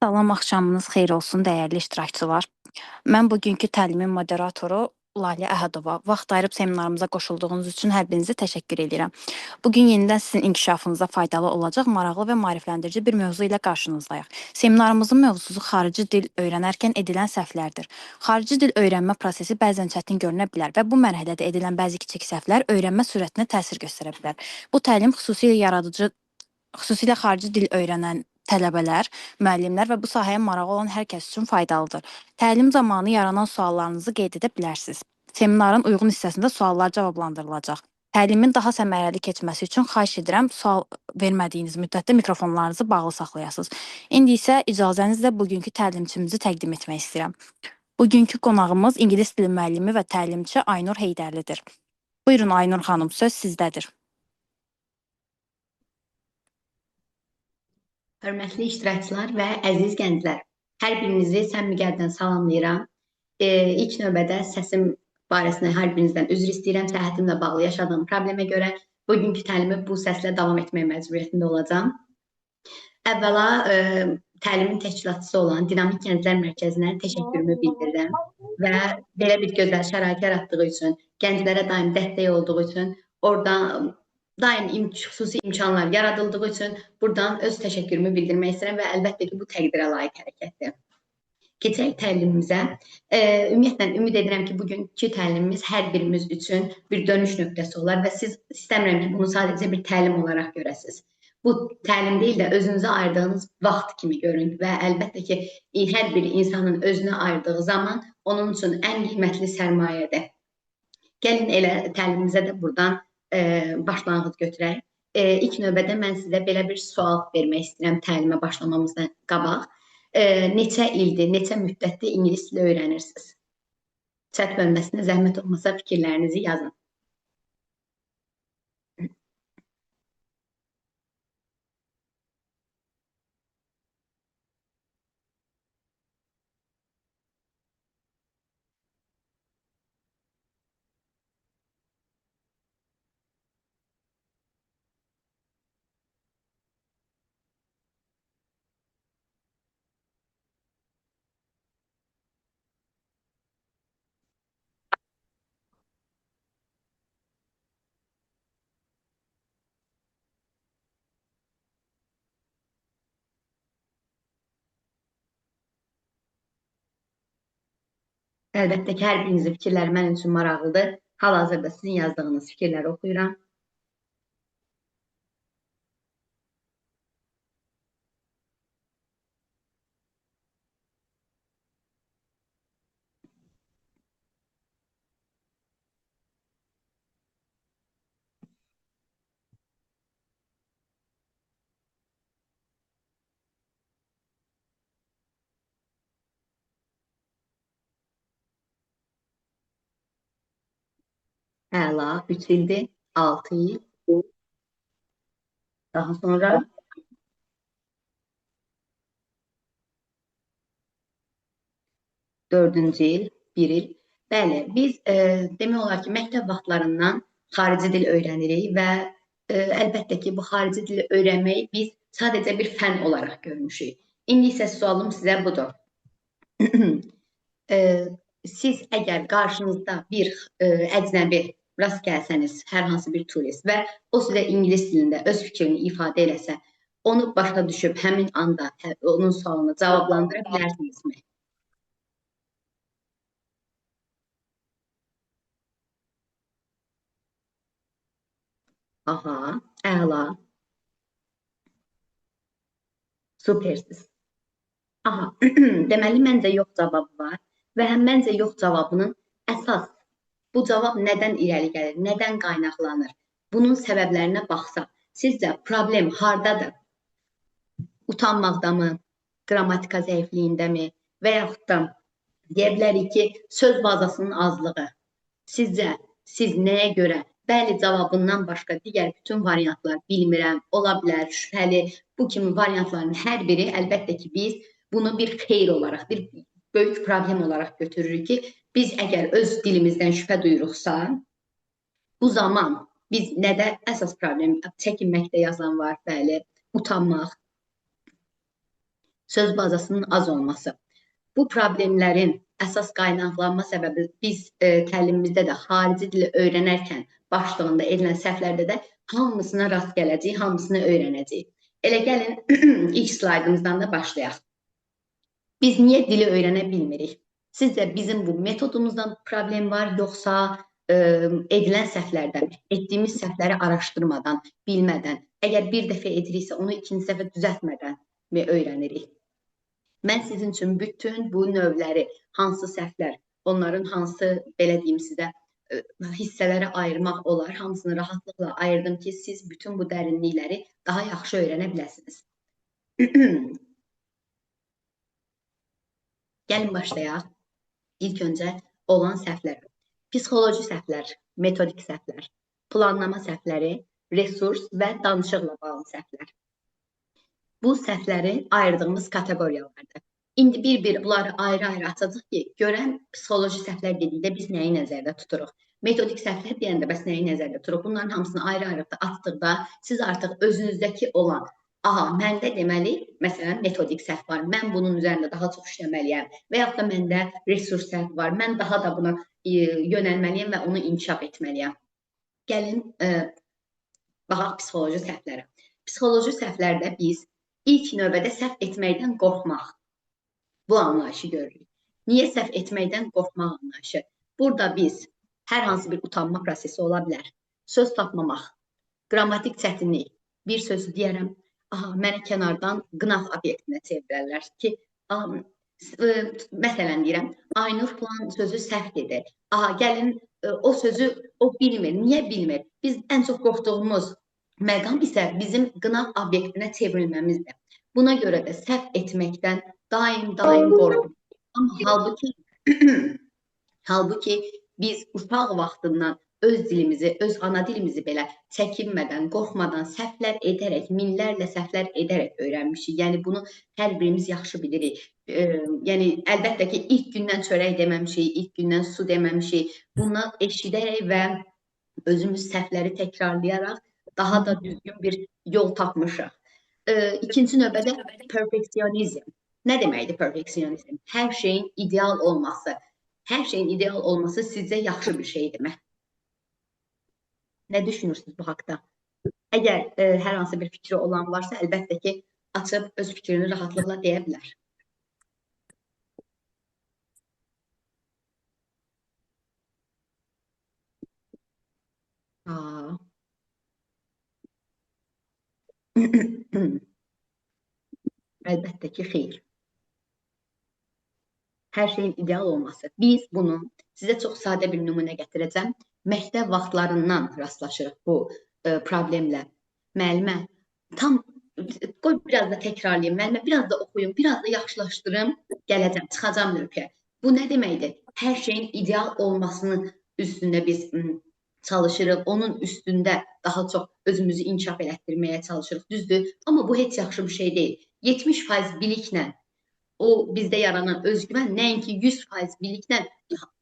Salam, axşamınız xeyir olsun, dəyərli iştirakçılar. Mən bugünkü təlimin moderatoru Lalə Əhədova. Vaxt ayırıb seminarımıza qoşulduğunuz üçün hər birinizə təşəkkür edirəm. Bugün yenidən sizin inkişafınıza faydalı olacaq, maraqlı və maarifləndirici bir mövzu ilə qarşınızdayıq. Seminarımızın mövzusu xarici dil öyrənərkən edilən səhvlərdir. Xarici dil öyrənmə prosesi bəzən çətin görünə bilər və bu mərhələdə edilən bəzi kiçik səhvlər öyrənmə sürətinə təsir göstərə bilər. Bu təlim xüsusilə xarici dil öyrənən tələbələr, müəllimlər və bu sahəyə marağı olan hər kəs üçün faydalıdır. Təlim zamanı yaranan suallarınızı qeyd edə bilərsiniz. Seminarın uyğun hissəsində suallar cavablandırılacaq. Təlimin daha səmərəli keçməsi üçün xahiş edirəm, sual vermədiyiniz müddətdə mikrofonlarınızı bağlı saxlayasınız. İndi isə icazənizlə bugünkü təlimçimizi təqdim etmək istəyirəm. Bugünkü qonağımız ingilis dili müəllimi və təlimçi Aynur Heydərlidir. Buyurun Aynur xanım, söz sizdədir. Hörmətli iştirakçılar və əziz gənclər, hər birinizi səmimi qəlbdən salamlayıram. İlk növbədə səsim barəsində hər birinizdən üzr istəyirəm. Səhhətimlə bağlı yaşadığım problemə görə bugünkü təlimi bu səslə davam etmək məcburiyyətində olacağam. Əvvəla təlimin təşkilatçısı olan Dinamik Gənclər Mərkəzinə təşəkkürümü bildirirəm və belə bir gözəl şərait yaratdığı üçün, gənclərə daim dəstək olduğu üçün, oradan daim xüsusi imkanlar yaradıldığı üçün buradan öz təşəkkürümü bildirmək istəyirəm və əlbəttə ki, bu təqdirə layiq hərəkətdir. Keçək təlimimizə. Ümumiyyətlə, ümid edirəm ki, bugünkü təlimimiz hər birimiz üçün bir dönüş nöqtəsi olar və siz istəmirəm ki, bunu sadəcə bir təlim olaraq görəsiniz. Bu təlim deyil də özünüzə ayırdığınız vaxt kimi görün və əlbəttə ki, hər bir insanın özünə ayırdığı zaman onun üçün ən qiymətli sərmayədir. Gəlin elə təlimimizə də buradan başlanğıc götürək. İlk növbədə mən sizə belə bir sual vermək istəyirəm təlimə başlamamızdan qabaq. Neçə ildir, neçə müddətdir ingilis dili öyrənirsiniz? Chat bölməsinə zəhmət olmasa fikirlərinizi yazın. Əlbəttə ki, hər birinizin fikirləri mənim üçün maraqlıdır. Hal-hazırda sizin yazdığınız fikirləri oxuyuram. Əla, 3 ildir, 6 il. Daha sonra 4-cü il, 1 il. Bəli, biz demək olar ki, məktəb vaxtlarından xarici dil öyrənirik və əlbəttə ki, bu xarici dili öyrənməyi biz sadəcə bir fən olaraq görmüşük. İndi isə sualım sizə budur. Siz əgər qarşınızda bir əcnəbi rast gəlsəniz, hər hansı bir turist və o sizə ingilis dilində öz fikrini ifadə eləsə, onu başa düşüb həmin anda onun sualını cavablandıra bilərsinizmi? Aha, əla. Supersiz. Aha, deməli məncə yox cavabı var və həm məncə yox cavabının əsas bu cavab nədən irəli gəlir, nədən qaynaqlanır? Bunun səbəblərinə baxsaq, sizcə problem hardadır? Utanmaqdamı, qrammatika zəifliyindəmi və yaxud da deyə bilərik ki, söz bazasının azlığı. Sizcə, siz nəyə görə? Bəli, cavabından başqa digər bütün variantlar bilmirəm, ola bilər, şübhəli, bu kimi variantların hər biri əlbəttə ki, biz bunu bir xeyir olaraq, bir böyük problem olaraq götürürük ki, biz əgər öz dilimizdən şübhə duyuruqsa, bu zaman biz nədə əsas problem? Çəkinməkdə yazılan var, bəli, utanmaq. söz bazasının az olması. Bu problemlərin əsas qaynaqlanma səbəbi biz təlimimizdə də xarici dili öyrənərkən başlığında edilən səhvlərdə də hamısına rast gələcəyik, hamısını öyrənəcəyik. Elə gəlin ilk slaydımızdan da başlayaq. Biz niyə dili öyrənə bilmirik? Sizcə bizim bu metodumuzdan problem var, yoxsa edilən səhvlərdən, etdiyimiz səhvləri araşdırmadan, bilmədən, əgər bir dəfə ediriksə onu ikinci dəfə düzəltmədən mi öyrənirik? Mən sizin üçün bütün bu növləri, hansı səhvlər, onların hansı, belə deyim sizə, hissələrə ayırmaq olar, hamısını rahatlıqla ayırdım ki, siz bütün bu dərinlikləri daha yaxşı öyrənə biləsiniz. Gəlin başlayaq. İlk öncə olan səhvlər. Psixoloji səhvlər, metodik səhvlər, planlama səhvləri, resurs və danışıqla bağlı səhvlər. Bu səhvləri ayırdığımız kateqoriyalardır. İndi bir-bir bunları ayrı-ayrı açacaq ki, görən psixoloji səhvlər dedikdə biz nəyi nəzərdə tuturuq? Metodik səhvlər deyəndə bəs nəyi nəzərdə tuturuq? Bunların hamısını ayrı-ayrı açdıqda siz artıq özünüzdəki olan, aha, məndə deməli, məsələn, metodik səhv var, mən bunun üzərində daha çox işləməliyəm və yaxud da məndə resurs səhv var, mən daha da buna yönəlməliyəm və onu inkişaf etməliyəm. Gəlin, baxaq psixoloji səhvlərə. Psixoloji səhvlərdə biz İlk növbədə səhv etməkdən qorxmaq. Bu anlayışı görürük. Niyə səhv etməkdən qorxmaq anlayışı? Burada biz hər hansı bir utanma prosesi ola bilər. Söz tapmamaq, qrammatik çətinlik, bir sözü deyərəm, aha, mənə kənardan qınaq obyektinə çevirərlər ki, məsələn deyirəm, Aynur plan sözü səhv dedi. Aha, gəlin o sözü o bilmir. Niyə bilmir? Biz ən çox qorxduğumuz məqam isə bizim qınaq obyektinə çevrilməmizdir. Buna görə də səhv etməkdən daim qorxuruq. Amma halbuki biz uşaq vaxtından öz dilimizi, öz ana dilimizi belə çəkinmədən, qorxmadan səhvlər edərək, minlərlə səhvlər edərək öyrənmişik. Yəni bunu hər birimiz yaxşı bilirik. Yəni əlbəttə ki, ilk gündən çörək deməmişik, ilk gündən su deməmişik. Bundan eşidərək və özümüz səhvləri təkrarlayaraq daha da düzgün bir yol tapmışıq. İkinci növbədə perfeksionizm. Nə deməkdir perfeksionizm? Hər şeyin ideal olması. Hər şeyin ideal olması sizcə yaxşı bir şeydirmi? Nə düşünürsünüz bu haqda? Əgər hər hansı bir fikri olan varsa, əlbəttə ki, açıb öz fikrini rahatlıqla deyə bilər. Əlbəttə ki, xeyr. Hər şeyin ideal olması. Biz bunu, sizə çox sadə bir nümunə gətirəcəm. Məktəb vaxtlarından rastlaşırıq bu problemlə. Müəllimə, qoy biraz da təkrarlayayım, müəllimə, biraz da oxuyum, biraz da yaxşılaşdırım, gələcəm, çıxacam növkə. Bu nə deməkdir? Hər şeyin ideal olmasının üstündə biz çalışırıq, onun üstündə daha çox özümüzü inkişaf elətdirməyə çalışırıq, düzdür. Amma bu heç yaxşı bir şey deyil. 70% biliklə o bizdə yaranan özgüvən nəinki 100% biliklə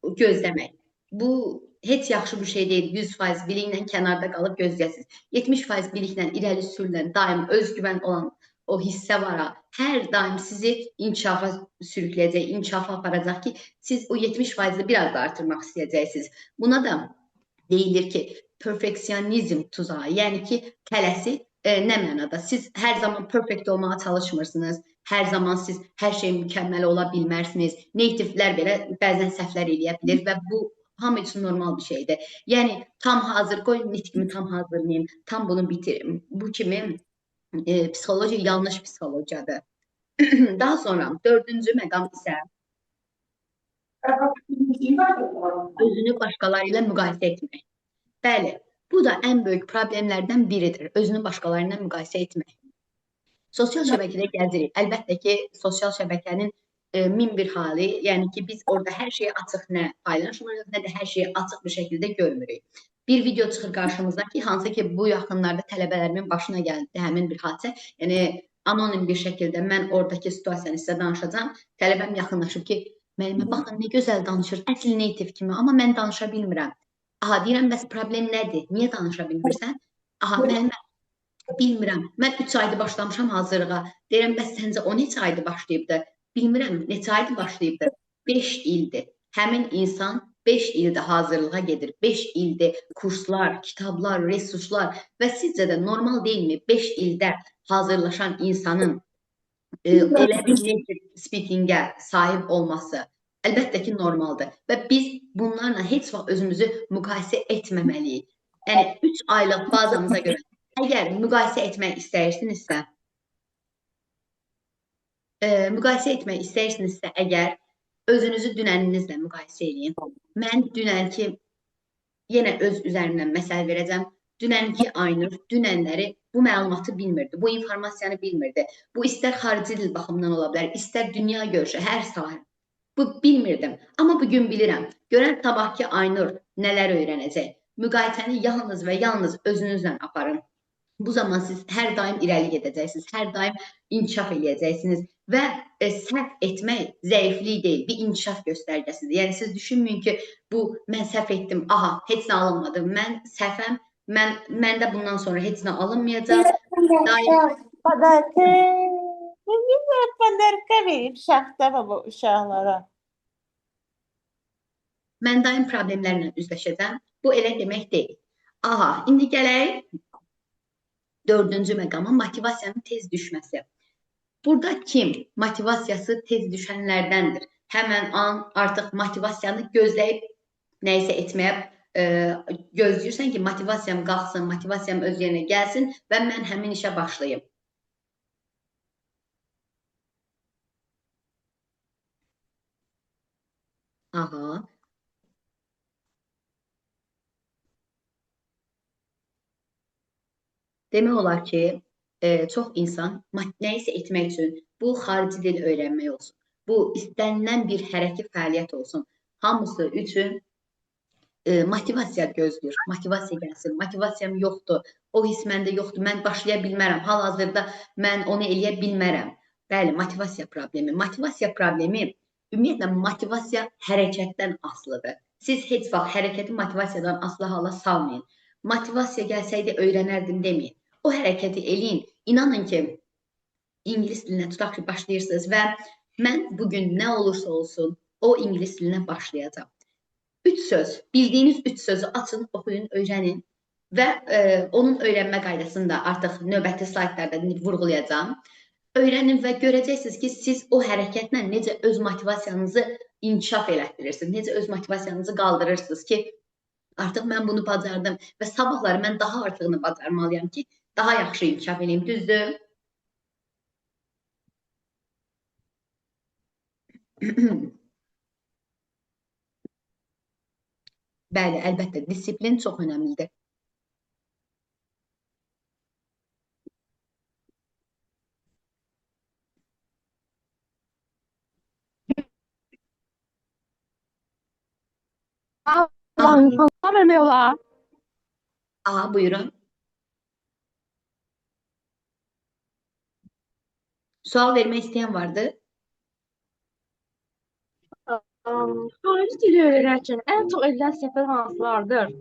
gözləmək. Bu heç yaxşı bir şey deyil. 100% biliklə kənarda qalıb gözləyəsiniz. 70% biliklə irəli sürülən, daim özgüvən olan o hissə var, hər daim sizi inkişafa sürükləyəcək, inkişafa aparacaq ki, siz o 70%-i biraz da artırmaq istəyəcəksiniz. Buna da deyilir ki, perfeksionizm tuzağı, yəni ki, tələsi nə mənada? Siz hər zaman perfekt olmağa çalışmırsınız, hər zaman siz hər şey mükəmməl ola bilmərsiniz. Nativlər belə bəzən səhvlər eləyə bilir və bu hamı üçün normal bir şeydir. Yəni, tam hazır, qoy nitqimi tam hazırlayayım, tam bunu bitirim. Bu kimi psixoloji yanlış psixologiyadır. Daha sonra dördüncü məqam isə özünü başqaları ilə müqayisə etmək. Bəli, bu da ən böyük problemlərdən biridir. Özünü başqaları ilə müqayisə etmək. Sosial şəbəkədə gəzirik. Əlbəttə ki, sosial şəbəkənin min bir hali, yəni ki, biz orada hər şeyi açıq nə paylaşmırıq, nə də hər şeyi açıq bir şəkildə görmürük. Bir video çıxır qarşımızda ki, hansı ki, bu yaxınlarda tələbələrimin başına gəldi həmin bir hadisə. Yəni, anonim bir şəkildə mən oradakı situasiyanı sizə danışacağam. Tələbəm yaxınlaşıb ki, müəllimə, baxın, nə gözəl danışır, əsl native kimi, amma mən danışa bilmirəm. Aha, deyirəm, bəs problem nədir? Niyə danışa bilmirsən? Aha, müəllimə, Bilmirəm. Mən 3 aydır başlamışam hazırlığa. Deyirəm, bəs səncə o neçə aydır başlayıbdı? Bilmirəm, neçə aydır başlayıbdı? 5 ildir. Həmin insan 5 ildir hazırlığa gedir. 5 ildir kurslar, kitablar, resurslar və sizcə də normal deyilmi 5 ildə hazırlaşan insanın elə bir native speakingə sahib olması? Əlbəttə ki, normaldır. Və biz bunlarla heç vaxt özümüzü müqayisə etməməliyik. Yəni 3 aylıq bazamıza görə əgər müqayisə etmək istəyirsinizsə, əgər özünüzü dünəninizlə müqayisə edin. Mən dünənki yenə öz üzərimdən məsəl verəcəm. Dünənki Aynur dünənləri bu məlumatı bilmirdi, bu informasiyanı bilmirdi. Bu istər xarici dil baxımından ola bilər, istər dünya görüşü, hər sahə. Bu bilmirdim, amma bugün bilirəm. Görən sabahki Aynur nələr öyrənəcək. Müqayisəni yalnız və yalnız özünüzlə aparın. Bu zaman siz hər daim irəli gedəcəksiniz, hər daim inkişaf edəcəksiniz və səhv etmək zəiflik deyil, bir inkişaf göstərgəsidir. Yəni siz düşünməyin ki, bu mən səhv etdim, aha, heç nə alınmadı, mən səhvəm, məndə bundan sonra heç nə alınmayacaq. Padarka verib şaxta baba uşaqlara. Mən daim problemlərlə üzləşəcəm. Bu elə demək deyil. Aha, indi gələk 4-cü məqama motivasiyanın tez düşməsi. Burada kim motivasiyası tez düşənlərdəndir? Həmən an artıq motivasiyanı gözləyib nəyisə etməyə gözləyirsən ki, motivasiyam qalxsın, motivasiyam öz yerinə gəlsin və mən həmin işə başlayım. Aha. Demək olar ki, çox insan nəyisə etmək üçün bu xarici dil öyrənmək olsun, bu istənilən bir hərəki fəaliyyət olsun, hamısı üçün motivasiya gözləyir, motivasiya gəlsin, motivasiyam yoxdur, o his məndə yoxdur, mən başlaya bilmərəm, hal-hazırda mən onu eləyə bilmərəm. Bəli, motivasiya problemi. Motivasiya problemi, ümumiyyətlə motivasiya hərəkətdən asılıdır. Siz heç vaxt hərəkəti motivasiyadan asılı hala salmayın. Motivasiya gəlsəydi öyrənərdim deməyin. O hərəkəti eləyin. İnanın ki, ingilis dilinə tutaq ki, başlayırsınız və mən bugün nə olursa olsun, o ingilis dilinə başlayacağam. 3 söz, bildiyiniz 3 sözü açın, oxuyun, öyrənin və onun öyrənmə qaydasını da artıq növbəti slaytlarda vurğulayacağım. Öyrənin və görəcəksiniz ki, siz o hərəkətlə necə öz motivasiyanızı inkişaf elətdirirsiniz, necə öz motivasiyanızı qaldırırsınız ki, artıq mən bunu bacardım və sabahları mən daha artığını bacarmalıyam ki, daha yaxşı inkişaf edeyim, düzdür? Bəli, əlbəttə, disiplin çox önəmlidir. Vermək olar. Aha, buyurun. Sual vermək istəyən vardı. Xarici dili öyrənərkən ən çox edilən səhvlər hansılardır?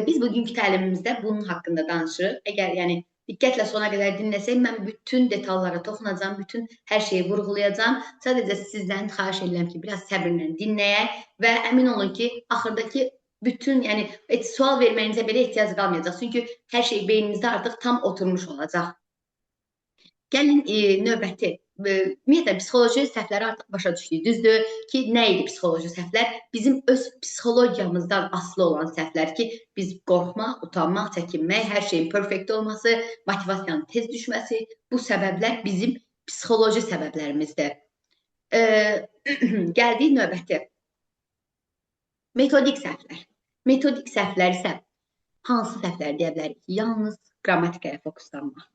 Biz bugünkü təlimimizdə bunun haqqında danışırıq. Əgər yəni diqqətlə sona qədər dinləsək, mən bütün detallara toxunacağam, bütün hər şeyi vurğulayacağam. Sadəcə sizdən xahiş edirəm ki, biraz səbirlə dinləyək və əmin olun ki, axırdakı bütün, yəni sual verməyinizə belə ehtiyac qalmayacaq. Çünki hər şey beyninizdə artıq tam oturmuş olacaq. Gəlin növbəti, ümumiyyətlə psixoloji səhvləri artıq başa düşdük, düzdür ki, nə idi psixoloji səhvlər? Bizim öz psixologiyamızdan asılı olan səhvlər ki, biz qorxmaq, utanmaq, çəkinmək, hər şeyin perfekt olması, motivasiyanın tez düşməsi, bu səbəblər bizim psixoloji səbəblərimizdir. Gəldik növbəti. Metodik səhvlər. Metodik səhvlər isə hansı səhvlər deyə bilərik? Yalnız qrammatikaya fokuslanmaq.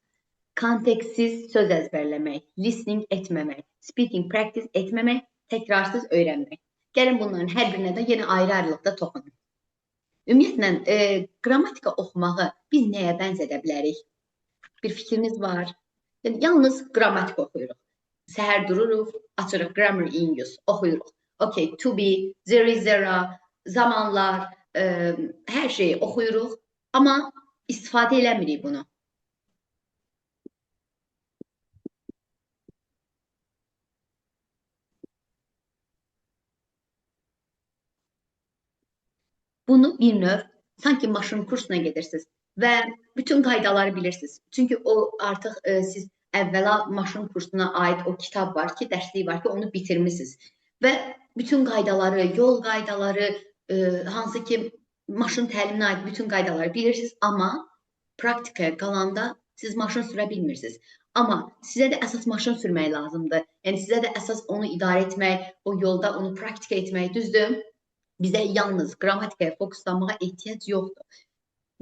Kontekstsiz söz əzbərləmək, listening etməmək, speaking practice etməmək, təkrarsız öyrənmək. Gəlin bunların hər birinə də yenə ayrı-ayrılıqda toxunun. Ümumiyyətlə, qrammatika oxumağı biz nəyə bənzədə bilərik? Bir fikriniz var? Yəni, yalnız qrammatika oxuyuruq. Səhər dururuq, açırıq grammar in use, oxuyuruq. Okay, to be, there is, there are, zamanlar, hər şeyi oxuyuruq. Amma istifadə eləmirik bunu. Bunu bir növ sanki maşın kursuna gedirsiniz və bütün qaydaları bilirsiniz. Çünki o artıq siz əvvəla maşın kursuna aid o kitab var ki, dərsliyi var ki, onu bitirmisiniz. Və bütün qaydaları, yol qaydaları, hansı ki maşın təliminə aid bütün qaydaları bilirsiniz, amma praktikaya qalanda siz maşın sürə bilmirsiniz. Amma sizə də əsas maşın sürmək lazımdır. Yəni sizə də əsas onu idarə etmək, o yolda onu praktika etmək, düzdür? Bizə yalnız qrammatikaya fokuslanmağa ehtiyac yoxdur.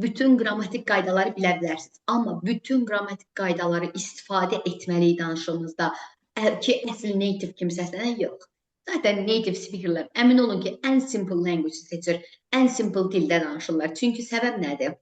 Bütün qrammatik qaydaları bilə bilərsiniz. Amma bütün qrammatik qaydaları istifadə etməliyik danışığımızda ki, əsl native kimi səslənən yox. Zaten native speakerlər əmin olun ki, ən simple language seçir, ən simple dildə danışırlar. Çünki səbəb nədir?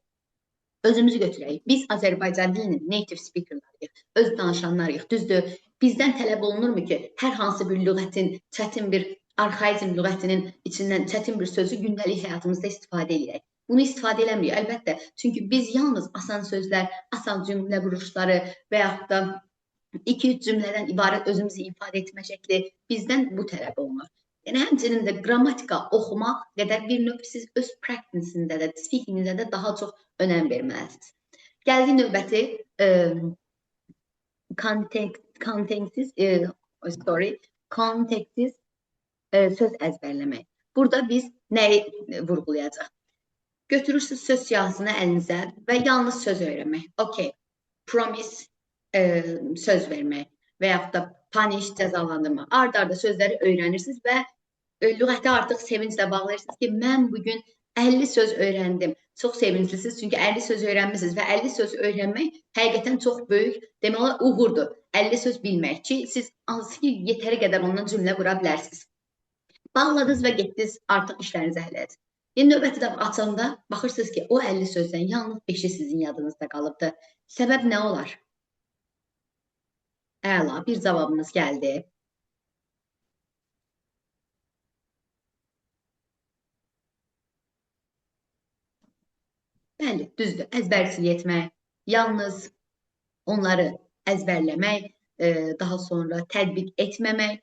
Özümüzü götürək. Biz Azərbaycan dilinin native speakerlarıyıq, öz danışanlarıyıq, düzdür? Bizdən tələb olunurmu ki, hər hansı bir lüğətin, çətin bir arxaizm lüğətinin içindən çətin bir sözü gündəlik həyatımızda istifadə edək. Bunu istifadə eləmirik, əlbəttə. Çünki biz yalnız asan sözlər, asan cümlə quruluşları və yaxud da 2-3 cümlədən ibarət özümüzü ifadə etmə şəkli bizdən bu tələb olunur. Yəni, həmçinin də qrammatika oxumaq qədər bir növ siz öz practice-ində də, speaking-də də daha çox önəm verməlisiniz. Gəldi növbəti kontekstsiz söz əzbərləmək. Burada biz nəyi vurğulayacaq? Götürürsünüz söz siyahısını əlinizə və yalnız söz öyrənmək. Okay, promise, söz vermək və yaxud da punish, cəzalandırma. Ard-arda sözləri öyrənirsiniz və lüğəti artıq sevinclə bağlayırsınız ki, mən bugün 50 söz öyrəndim. Çox sevinclisiniz, çünki 50 söz öyrənmişsiniz və 50 söz öyrənmək həqiqətən çox böyük, demək olar, uğurdur. 50 söz bilmək ki, siz hansı ki, yetəri qədər ondan cümlə qura bilərsiniz. Bağladınız və getdiniz, artıq işlərinizi həll edin. Yəni, növbəti dəfə açanda baxırsınız ki, o 50 sözdən yalnız 5-i sizin yadınızda qalıbdır. Səbəb nə olar? Əla, bir cavabınız gəldi. Bəli, düzdür. Əzbərçilik etmək, yalnız onları əzbərləmək, daha sonra tətbiq etməmək.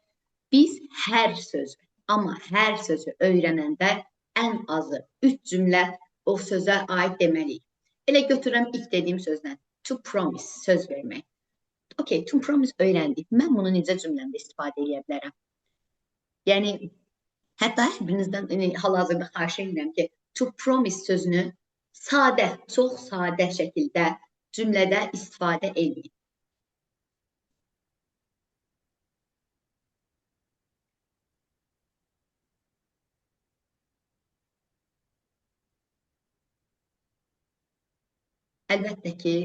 Biz hər sözü, amma hər sözü öyrənəndə ən azı 3 cümlə o sözə aid deməliyik. Elə götürürəm ilk dediyim sözdən. To promise, söz vermək. Okay, to promise öyrəndik. Mən bunu necə cümləmdə istifadə edə bilərəm? Yəni, hətta hər birinizdən hal-hazırda xahiş edirəm ki, to promise sözünü sadə, çox sadə şəkildə cümlədə istifadə edin. Əlbəttə ki,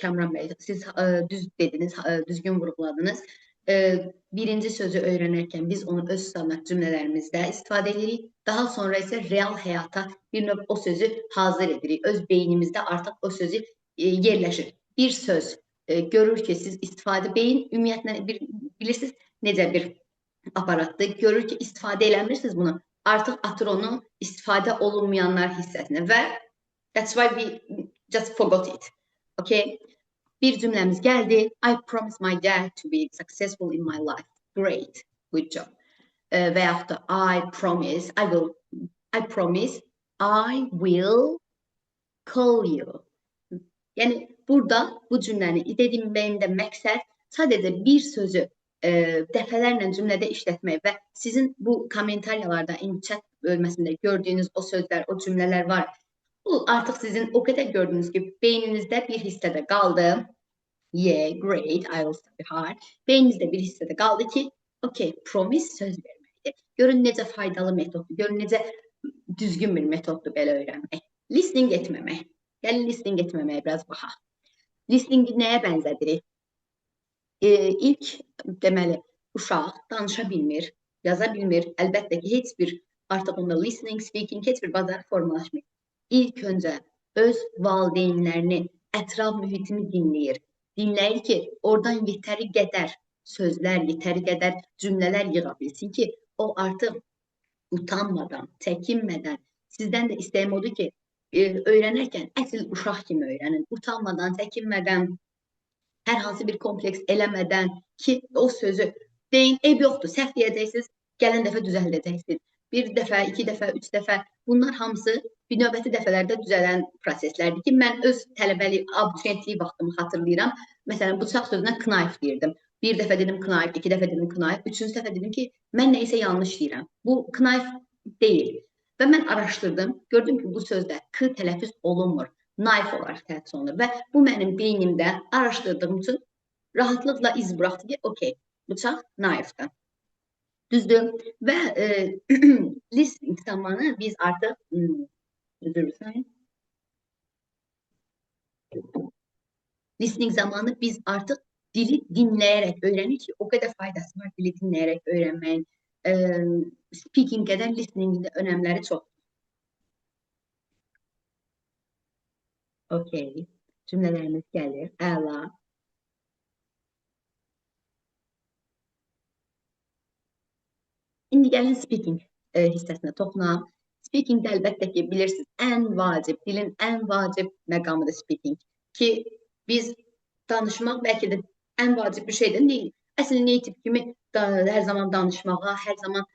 Kamran bəy, siz düz dediniz, düzgün vurğuladınız. Birinci sözü öyrənərkən biz onu öz standart cümlələrimizdə istifadə edirik. Daha sonra isə real həyata bir növ o sözü hazır edirik. Öz beynimizdə artıq o sözü yerləşir. Bir söz görür ki, siz istifadə, beyin ümumiyyətlə bilirsiniz necə bir aparatdır. Görür ki, istifadə eləmirsiniz bunu. Artıq atır onu istifadə olunmayanlar hissəsinə və that's why we just forgot it. Okay? Bir cümləmiz gəldi. I promise my dad to be successful in my life. Great. Good job. Və yaxud da I promise I will call you. Yəni, burada bu cümləni dediyim bəyində məqsəd sadəcə bir sözü dəfələrlə cümlədə işlətmək və sizin bu kommentariyalarda, chat bölməsində gördüyünüz o sözlər, o cümlələr var. Bu artıq sizin o qədər gördüyünüz ki, beyninizdə bir hissədə qaldı. Yeah, great, I will study hard. Beyninizdə bir hissədə qaldı ki, okay, promise söz verməkdir. Görün necə faydalı metoddur, görün necə düzgün bir metoddur belə öyrənmək. Listening etməmək. Gəlin listening etməməyə biraz baxaq. Listeningi nəyə bənzədirik? İlk, deməli, uşaq danışa bilmir, yaza bilmir. Əlbəttə ki, heç bir artıq onda listening, speaking, heç bir bazar formalaşmır. İlk öncə öz valideynlərini, ətraf mühitini dinləyir. Dinləyir ki, oradan yetəri qədər sözlər, yetəri qədər cümlələr yığa bilsin ki, o artıq utanmadan, çəkinmədən, sizdən də istəyim odur ki, öyrənərkən əsl uşaq kimi öyrənin. Utanmadan, çəkinmədən, hər hansı bir kompleks eləmədən ki, o sözü deyin, eyb yoxdur, səhv deyəcəksiniz, gələn dəfə düzəldəcəksiniz. Bir dəfə, iki dəfə, üç dəfə, bunlar hamısı bir növbəti dəfələrdə düzələn proseslərdir ki, mən öz tələbəlik, abituriyentlik vaxtımı xatırlayıram. Məsələn, bıçaq sözünə knife deyirdim. Bir dəfə dedim knife, iki dəfə dedim knife, üçüncü dəfə dedim ki, mən nəyisə yanlış deyirəm. Bu knife deyil. Və mən araşdırdım, gördüm ki, bu sözdə k tələffüz olunmur, knife olaraq tələffüz olunur. Və bu mənim beynimdə araşdırdığım üçün rahatlıqla iz buraxdı ki, okey, bıçaq knife'dır. Düzdür. Və listening zamanı biz artıq listening zamanı biz artıq dili dinləyərək öyrənirik ki, o qədər faydası var dili dinləyərək öyrənməyin. Speaking qədər listeningin də önəmləri çox. Okey. Cümlələrimiz gəlir. Əla. İndi gəlin speaking hissəsinə toxunaq. Speaking də əlbəttə ki, bilirsiniz, ən vacib, dilin ən vacib məqamıdır speaking. Ki, biz danışmaq bəlkə də ən vacib bir şeydən deyil. Əslində native kimi hər zaman danışmağa, hər zaman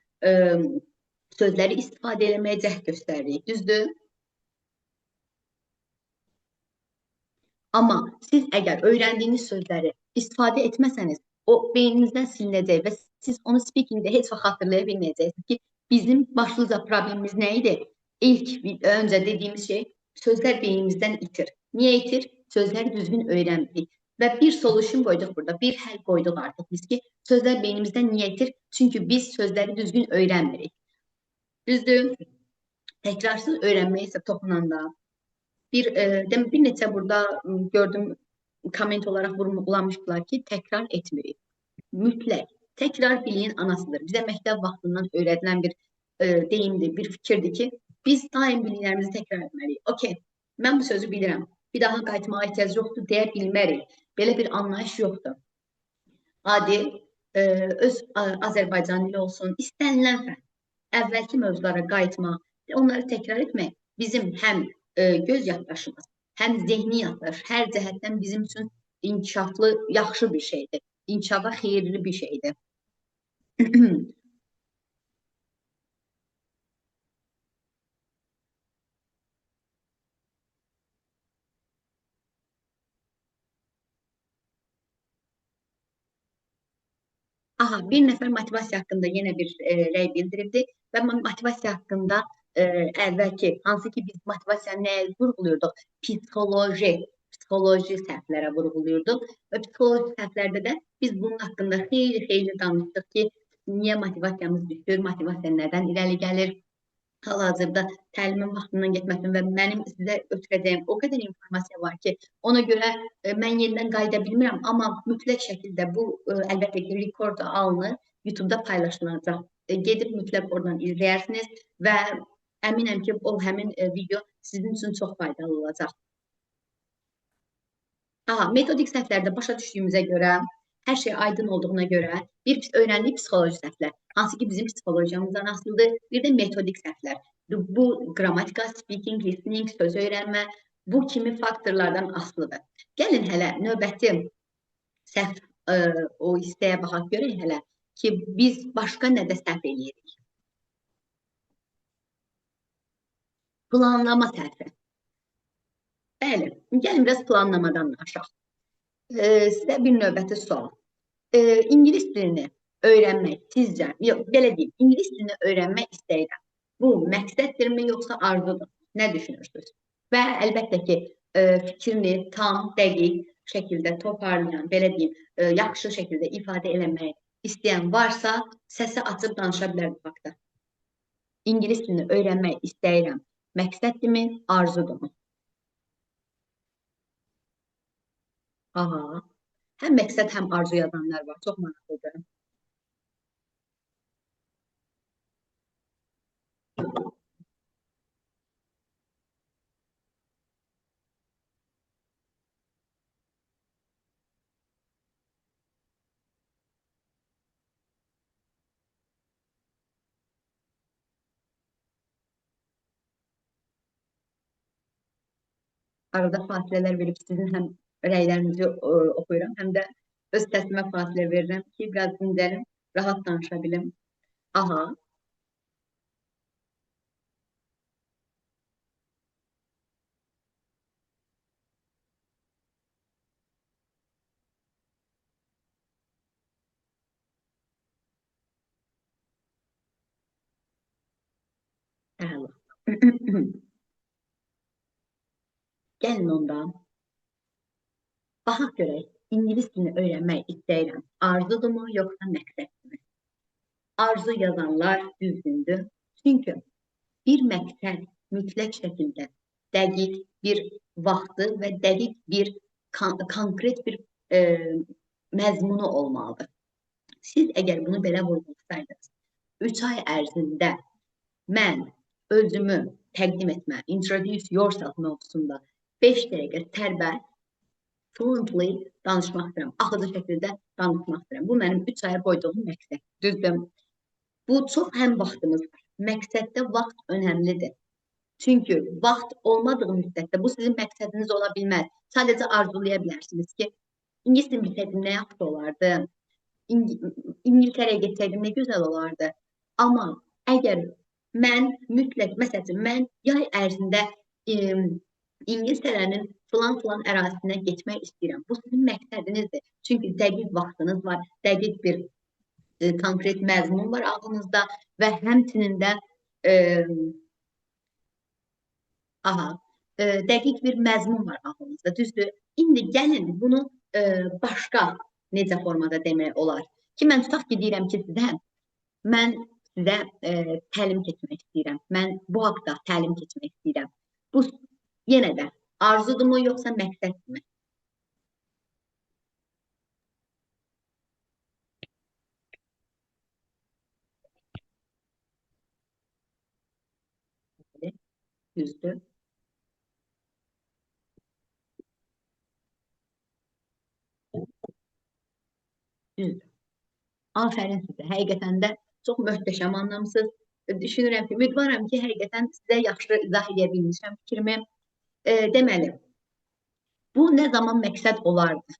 sözləri istifadə eləməyə cəhd göstəririk. Düzdür? Amma siz əgər öyrəndiyiniz sözləri istifadə etməsəniz, o beyninizdən silinəcək və siz onu speakingdə heç vaxt xatırlaya bilməyəcəksiniz ki, bizim başlıca problemimiz nə idi? İlk öncə dediyimiz şey, sözlər beynimizdən itir. Niyə itir? Sözləri düzgün öyrənmirik. Və bir solution qoyduq burada, bir həll qoyduq artıq biz ki, sözlər beynimizdən niyə itir? Çünki biz sözləri düzgün öyrənmirik. Düzdür? Təkrarsız öyrənməyə isə toxunanda, bir neçə burada gördüm, komment olaraq vurgulamışdılar ki, təkrar etmirik. Mütləq. Təkrar biliyin anasıdır. Bizə məktəb vaxtından öyrədilən bir deyimdir, bir fikirdir ki, biz daim biliklərimizi təkrar etməliyik. Okey, mən bu sözü bilirəm. Bir daha qayıtmağa ehtiyac yoxdur, deyə bilmərik. Belə bir anlayış yoxdur. Adil, öz Azərbaycan dili olsun, istənilən fən, əvvəlki mövzulara qayıtmaq, onları təkrar etmək bizim həm göz yaddaşımız, həm zehni yaddaş, hər cəhətdən bizim üçün inkişaflı, yaxşı bir şeydir. İnkişafa xeyirli bir şeydir. Aha, bir nəfər motivasiya haqqında yenə bir rəy bildiribdi və motivasiya haqqında əvvəlki, hansı ki biz motivasiyanı nəyə vurğuluyorduk? Psixoloji səhvlərə vurğuluyorduk və psixoloji səhvlərdə də biz bunun haqqında xeyli danışdıq ki, niyə motivasiyamız düşür, motivasiya nədən irəli gəlir? Hal-hazırda təlimin vaxtından getməsin və mənim sizə ötürəcəyim o qədər informasiya var ki, ona görə mən yenidən qayıda bilmirəm, amma mütləq şəkildə bu əlbəttə ki, rekorda alınır, YouTube-da paylaşılacaq. Gedib mütləq oradan izləyərsiniz və əminəm ki, o həmin video sizin üçün çox faydalı olacaq. Metodik səhvlərdə başa düşdüyümüzə görə, hər şey aydın olduğuna görə bir öyrəndik psixoloji səhvlər, hansı ki bizim psixologiyamızdan asılıdır, bir də metodik səhvlər. Bu qrammatika, speaking, listening, söz öyrənmə, bu kimi faktorlardan asılıdır. Gəlin hələ növbəti səhv o hissəyə baxaq görək hələ ki, biz başqa nədə səhv eləyirik? Planlama səhvi. Bəli, gəlin biraz planlamadan danışaq. Sizə bir növbəti sual. İngilis dilini öyrənmək sizcə, yox, belə deyim, İngilis dilini öyrənmək istəyirəm. Bu məqsəddirmi, yoxsa arzudur? Nə düşünürsünüz? Və əlbəttə ki, fikrini tam, dəqiq şəkildə toparlayan, belə deyim, yaxşı şəkildə ifadə eləmək istəyən varsa, səsi açıb danışa bilər bu haqda. İngilis dilini öyrənmək istəyirəm. Məqsəddirmi, arzudurmu? Aha. Həm məqsəd, həm arzu yazanlar var. Çox maraqlıdır. arada fasilələr verib sizin həm rəylərinizi oxuyuram, həm də öz səsimə fasilə verirəm ki, biraz dincəlim, rahat danışa bilim. Aha, əla. Gəlin onda, baxaq görək, ingilis dilini öyrənmək istəyirəm. Arzudurmu, yoxsa məqsəddirmi? Arzu yazanlar düzgündür. Çünki bir məqsəd mütləq şəkildə dəqiq bir vaxtı və dəqiq bir konkret bir məzmunu olmalıdır. Siz əgər bunu belə vurğulasaydınız, 3 ay ərzində mən özümü təqdim etmə, introduce yourself mövzusunda 5 dəqiqə sərbəst, fluently danışmaq istəyirəm, axıcı şəkildə danışmaq istəyirəm. Bu mənim 3 aya qoyduğum məqsəd. Düzdür. Bu çox həm vaxtımız var. Məqsəddə vaxt önəmlidir. Çünki vaxt olmadığı müddətdə bu sizin məqsədiniz ola bilməz. Sadəcə arzulaya bilərsiniz ki, ingilis dilini bilsəydim nə yaxşı olardı, İngiltərəyə getsəydim nə gözəl olardı. Amma əgər mən mütləq, məsələn, mən yay ərzində İngiltərənin filan ərazisinə getmək istəyirəm. Bu sizin məqsədinizdir. Çünki dəqiq vaxtınız var, dəqiq bir konkret məzmun var ağlınızda və həmçinin də dəqiq bir məzmun var ağlınızda. Düzdür. İndi gəlin bunu başqa necə formada demək olar ki, mən tutaq ki, deyirəm ki, mən sizə təlim keçmək istəyirəm. Mən bu haqda təlim keçmək istəyirəm. Bu yenə də arzudurmu, yoxsa məqsəddirmi? Düzdür. Düzdür. Afərin sizə. Həqiqətən də çox möhtəşəm anlamısınız. Düşünürəm ki, ümidvaram ki, həqiqətən sizə yaxşı izah edə bilmişəm fikrimi. Deməli, bu nə zaman məqsəd olardı?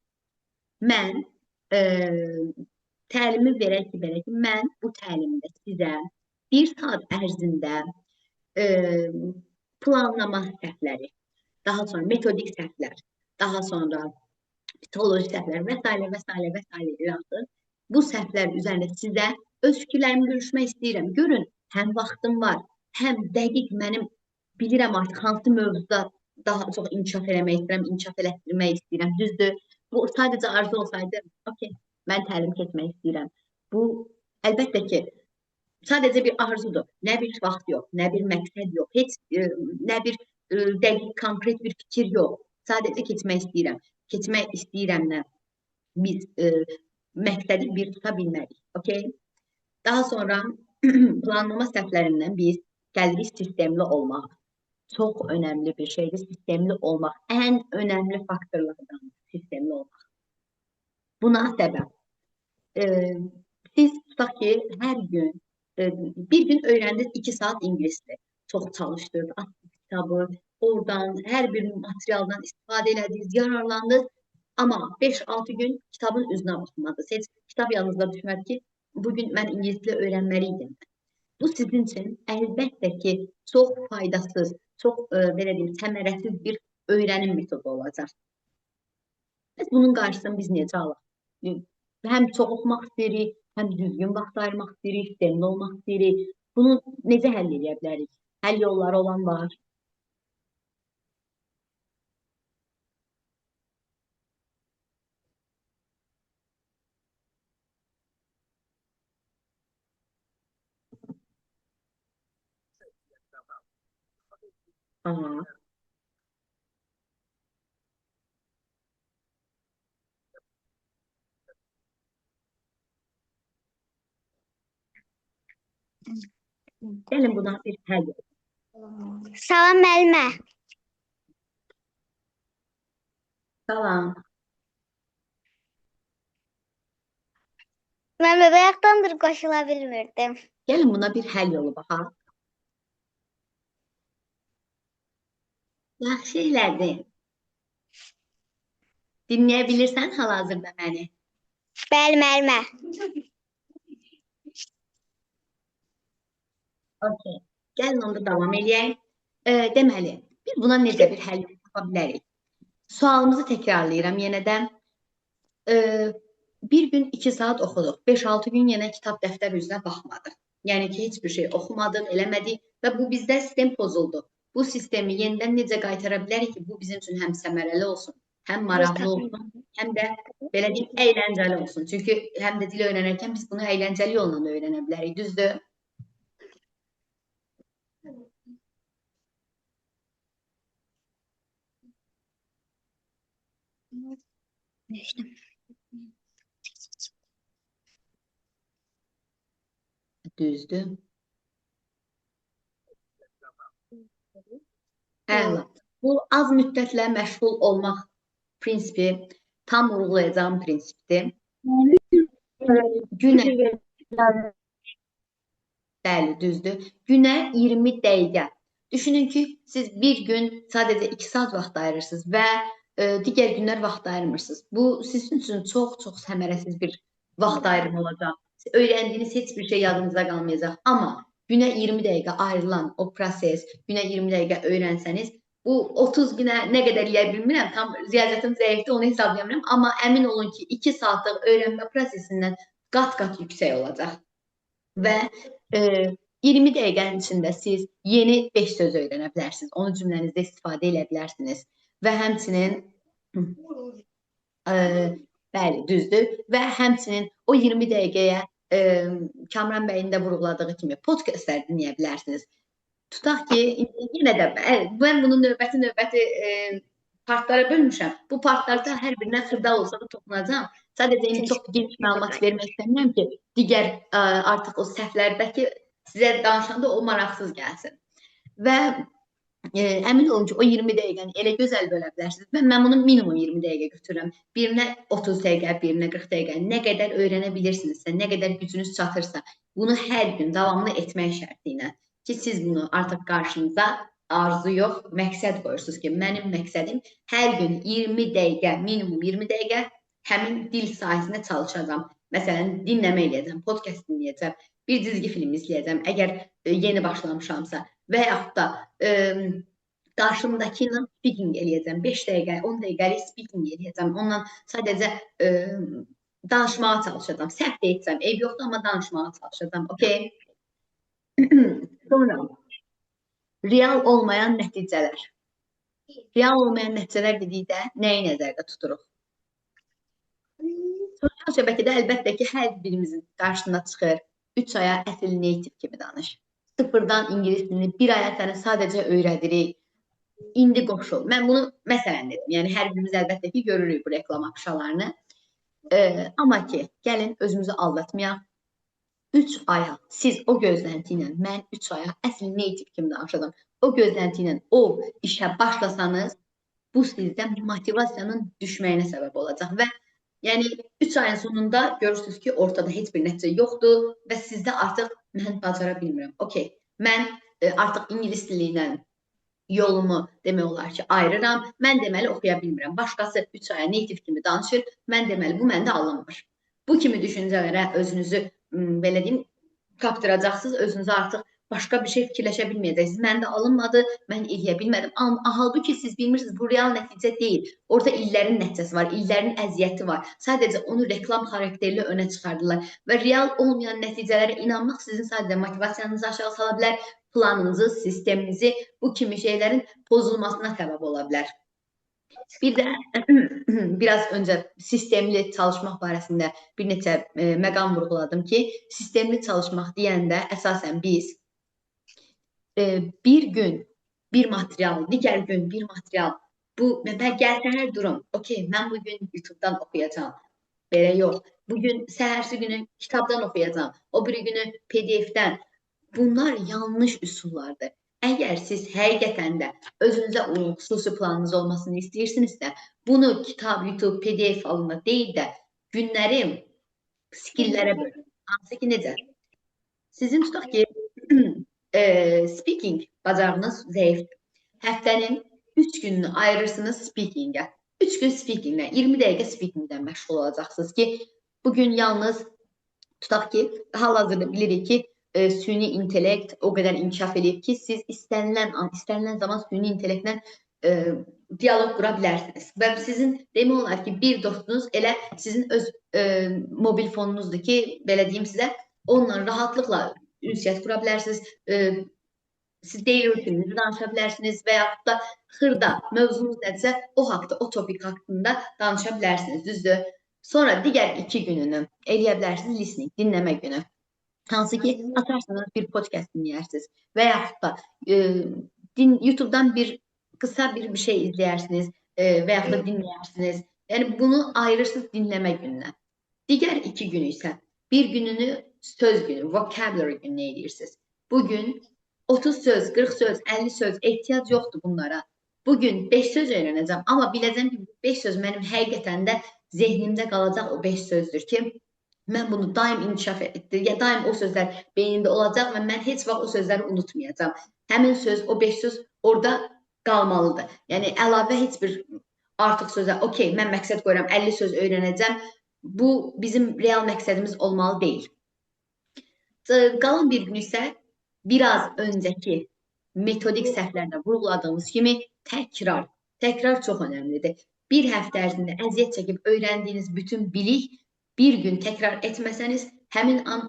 Mən təlimi verək ki, mən bu təlimdə sizə 1 saat ərzində planlama səhvləri, daha sonra metodik səhvlər, daha sonra psixoloji səhvlər və s. İlaxır. Bu səhvlər üzərində sizə öz fikirlərimi görüşmək istəyirəm. Görün, həm vaxtım var, həm dəqiq mənim bilirəm artıq hansı mövzuda daha çox inkişaf eləmək istəyirəm, inkişaf elətdirmək istəyirəm. Düzdür. Bu sadəcə arzu olsaydı, okey, mən təlim keçmək istəyirəm. Bu, əlbəttə ki, sadəcə bir arzudur. Nə bir vaxt yox, nə bir məqsəd yox, heç nə bir dəqiq, konkret bir fikir yox. Sadəcə keçmək istəyirəm. Keçmək istəyirəmlə biz məqsədi bir tuta bilmərik. Okay? Daha sonra planlama səhvlərindən biz gəlirik sistemli olmaq. Çox önəmli bir şeydir sistemli olmaq. Ən önəmli faktorlardan sistemli olmaq. Buna səbəb. Siz tutaq ki, hər gün, bir gün öyrəndiniz 2 saat ingilisdir. Çox çalışdınız, açdınız kitabı, oradan hər bir materialdan istifadə elədiniz, yararlandınız. Amma 5-6 gün kitabın üzünə baxmadınız. Heç kitab yanınızda düşmədi ki, bugün mən ingilis dili öyrənməliydim. Bu sizin üçün əlbəttə ki, çox faydasız, çox belə deyim, səmərəsiz bir öyrənim metodu olacaq. Biz bunun qarşısını biz necə alaq? Həm çox oxumaq istəyirik, həm düzgün vaxt ayırmaq istəyirik, sistemli olmaq istəyirik. Bunu necə həll edə bilərik? Həll yolları olan var. Aha. Gəlin buna bir həll edək. Salam müəllimə. Salam. Mən bayaqdandır qoşula bilmirdim. Gəlin buna bir həll yolu baxaq. Yaxşı elədin. Dinləyə bilirsən hal-hazırda məni? Bəli, müəllimə. Okay. Gəlin onda davam eləyək. Deməli, biz buna necə bir həll tapa bilərik? Sualımızı təkrarlayıram yenə də. Bir gün 2 saat oxuduq. 5-6 gün yenə kitab dəftər üzrə baxmadıq. Yəni ki, heç bir şey oxumadıq, eləmədik və bu bizdə sistem pozuldu. Bu sistemi yenidən necə qaytara bilərik ki, bu bizim üçün həm səmərəli olsun, həm maraqlı olsun, həm də belə deyim, əyləncəli olsun. Çünki həm də dil öyrənərkən biz bunu əyləncəli yolla öyrənə bilərik, düzdür? Düzdür. Əla. Bu az müddətlə məşğul olmaq prinsipi tam vurğulayacağım prinsipdir. Günə, bəli, düzdür. Günə 20 dəqiqə. Düşünün ki, siz bir gün sadəcə 2 saat vaxt ayırırsınız və digər günlər vaxt ayırmırsınız. Bu sizin üçün çox səmərəsiz bir vaxt ayrımı olacaq. Öyrəndiyiniz heç bir şey yadınızda qalmayacaq. Amma günə 20 dəqiqə ayrılan o proses, günə 20 dəqiqə öyrənsəniz, bu 30 günə nə qədər eləyə bilmirəm, tam riyaziyyatım zəifdir, onu hesablayamıram. Amma əmin olun ki, 2 saatlıq öyrənmə prosesindən qat-qat yüksək olacaq. Və 20 dəqiqənin içində siz yeni 5 söz öyrənə bilərsiniz. Onu cümlənizdə istifadə edə bilərsiniz. Və həmçinin bəli, düzdür. Və həmçinin o 20 dəqiqəyə Kamran bəyin də vurğuladığı kimi podkastlar dinləyə bilərsiniz. Tutaq ki, yenə də mən bunu növbəti partlara bölmüşəm. Bu partlarda hər birinə xırda olsa da toxunacağam. Sadəcə indi çox geniş məlumat vermək istəmirəm ki, digər artıq o səhvlərdəki sizə danışanda o maraqsız gəlsin. Və əmin olun ki, o 20 dəqiqəni elə gözəl bölə bilərsiniz. Mən bunu minimum 20 dəqiqə götürürəm. Birinə 30 dəqiqə, birinə 40 dəqiqə. Nə qədər öyrənə bilirsinizsə, nə qədər gücünüz çatırsa, bunu hər gün davamlı etmək şərti ilə ki, siz bunu artıq qarşınıza arzu yox, məqsəd qoyursunuz ki, mənim məqsədim hər gün 20 dəqiqə, minimum 20 dəqiqə həmin dil sahəsində çalışacağam. Məsələn, dinləmə eləyəcəm, podkast dinləyəcəm, bir cizgi film izləyəcəm, əgər yeni başlamışamsa və yaxud da qarşımdakı ilə speaking eləyəcəm, 5 dəqiqə, 10 dəqiqəlik speaking eləyəcəm, onunla sadəcə danışmağa çalışacağam, səhv də etsəm, eyb yoxdur, amma danışmağa çalışacağam, okey? Sonra, real olmayan nəticələr. Real olmayan nəticələr dedikdə nəyi nəzərdə tuturuq? Sosial şəbəkədə əlbəttə ki, hər birimizin qarşısına çıxır. 3 aya əsl native kimi danış. Sıfırdan ingilis dilini 1 aya səni sadəcə öyrədirik. İndi qoşul. Mən bunu məsələn dedim. Yəni, hər birimiz əlbəttə ki, görürük bu reklam afişalarını. Amma ki, gəlin özümüzü aldatmayaq. 3 aya siz o gözlənti ilə, mən 3 aya əsl native kimi danışacağam. O gözlənti ilə o işə başlasanız, bu sizdə motivasiyanın düşməyinə səbəb olacaq və yəni 3 ayın sonunda görürsünüz ki, ortada heç bir nəticə yoxdur və sizdə artıq mən bacara bilmirəm. Okey, mən artıq ingilis dili ilə yolumu demək olar ki, ayırıram. Mən deməli oxuya bilmirəm. Başqası 3 aya native kimi danışır. Mən deməli bu məndə alınmır. Bu kimi düşüncələrə özünüzü belə deyim, kaptıracaqsınız, özünüzə artıq başqa bir şey fikirləşə bilməyəcəksiniz. Məndə alınmadı, mən eləyə bilmədim. Halbuki siz bilmirsiniz, bu real nəticə deyil. Orada illərin nəticəsi var, illərin əziyyəti var. Sadəcə onu reklam xarakterli önə çıxardılar. Və real olmayan nəticələrə inanmaq sizin sadəcə motivasiyanızı aşağı sala bilər, planınızı, sisteminizi, bu kimi şeylərin pozulmasına səbəb ola bilər. Bir də biraz öncə sistemli çalışmaq barəsində bir neçə məqam vurğuladım ki, sistemli çalışmaq deyəndə əsasən biz bir gün bir material, digər gün bir material, bu gəlsənlər durum, okey, mən bugün YouTube-dan oxuyacağam, belə yox, bugün səhərsi günü kitabdan oxuyacağam, o biri günü PDF-dən, bunlar yanlış üsullardır. Əgər siz həqiqətən də özünüzə uyğun xüsusi planınız olmasını istəyirsinizsə, bunu kitab, YouTube, PDF halında deyil də günləri skilllərə bölün. Hansı ki, necə? Sizin tutaq ki, speaking bacarığınız zəifdir. Həftənin 3 gününü ayırırsınız speakingə. 3 gün speakinglə, 20 dəqiqə speakingdən məşğul olacaqsınız ki, bugün yalnız tutaq ki, hal-hazırda bilirik ki, süni intellekt o qədər inkişaf edib ki, siz istənilən zaman süni intellektlə diyaloq qura bilərsiniz. Və sizin demək olar ki, bir dostunuz elə sizin öz mobil fonunuzdur ki, belə deyim sizə, onunla rahatlıqla ünsiyyət qura bilərsiniz. Siz daily rutininizi danışa bilərsiniz və yaxud da xırda mövzunuz nədirsə, o haqda, o topik haqqında danışa bilərsiniz, düzdür? Sonra digər 2 gününü eləyə bilərsiniz listening, dinləmə günü. Hansı ki, açarsanız bir podcast dinləyirsiniz və yaxud da YouTube-dan qısa bir şey izləyirsiniz və yaxud da dinləyirsiniz. Yəni, bunu ayırırsınız dinləmə gününə. Digər 2 günü isə bir gününü söz günü, vocabulary gününə edirsiniz. Bugün 30 söz, 40 söz, 50 söz ehtiyac yoxdur bunlara. Bugün 5 söz öyrənəcəm, amma biləcəm ki, 5 söz mənim həqiqətən də zehnimdə qalacaq o 5 sözdür ki, mən bunu daim inkişaf etdim, ya daim o sözlər beynimdə olacaq və mən heç vaxt o sözləri unutmayacağam. Həmin söz, o 5 söz orada qalmalıdır. Yəni, əlavə heç bir artıq sözə, okey, mən məqsəd qoyuram, 50 söz öyrənəcəm, bu bizim real məqsədimiz olmalı deyil. Qalan bir gün isə biraz öncəki metodik səhvlərdə vurguladığımız kimi təkrar. Təkrar çox önəmlidir. Bir həftə ərzində əziyyət çəkib öyrəndiyiniz bütün bilik bir gün təkrar etməsəniz, həmin an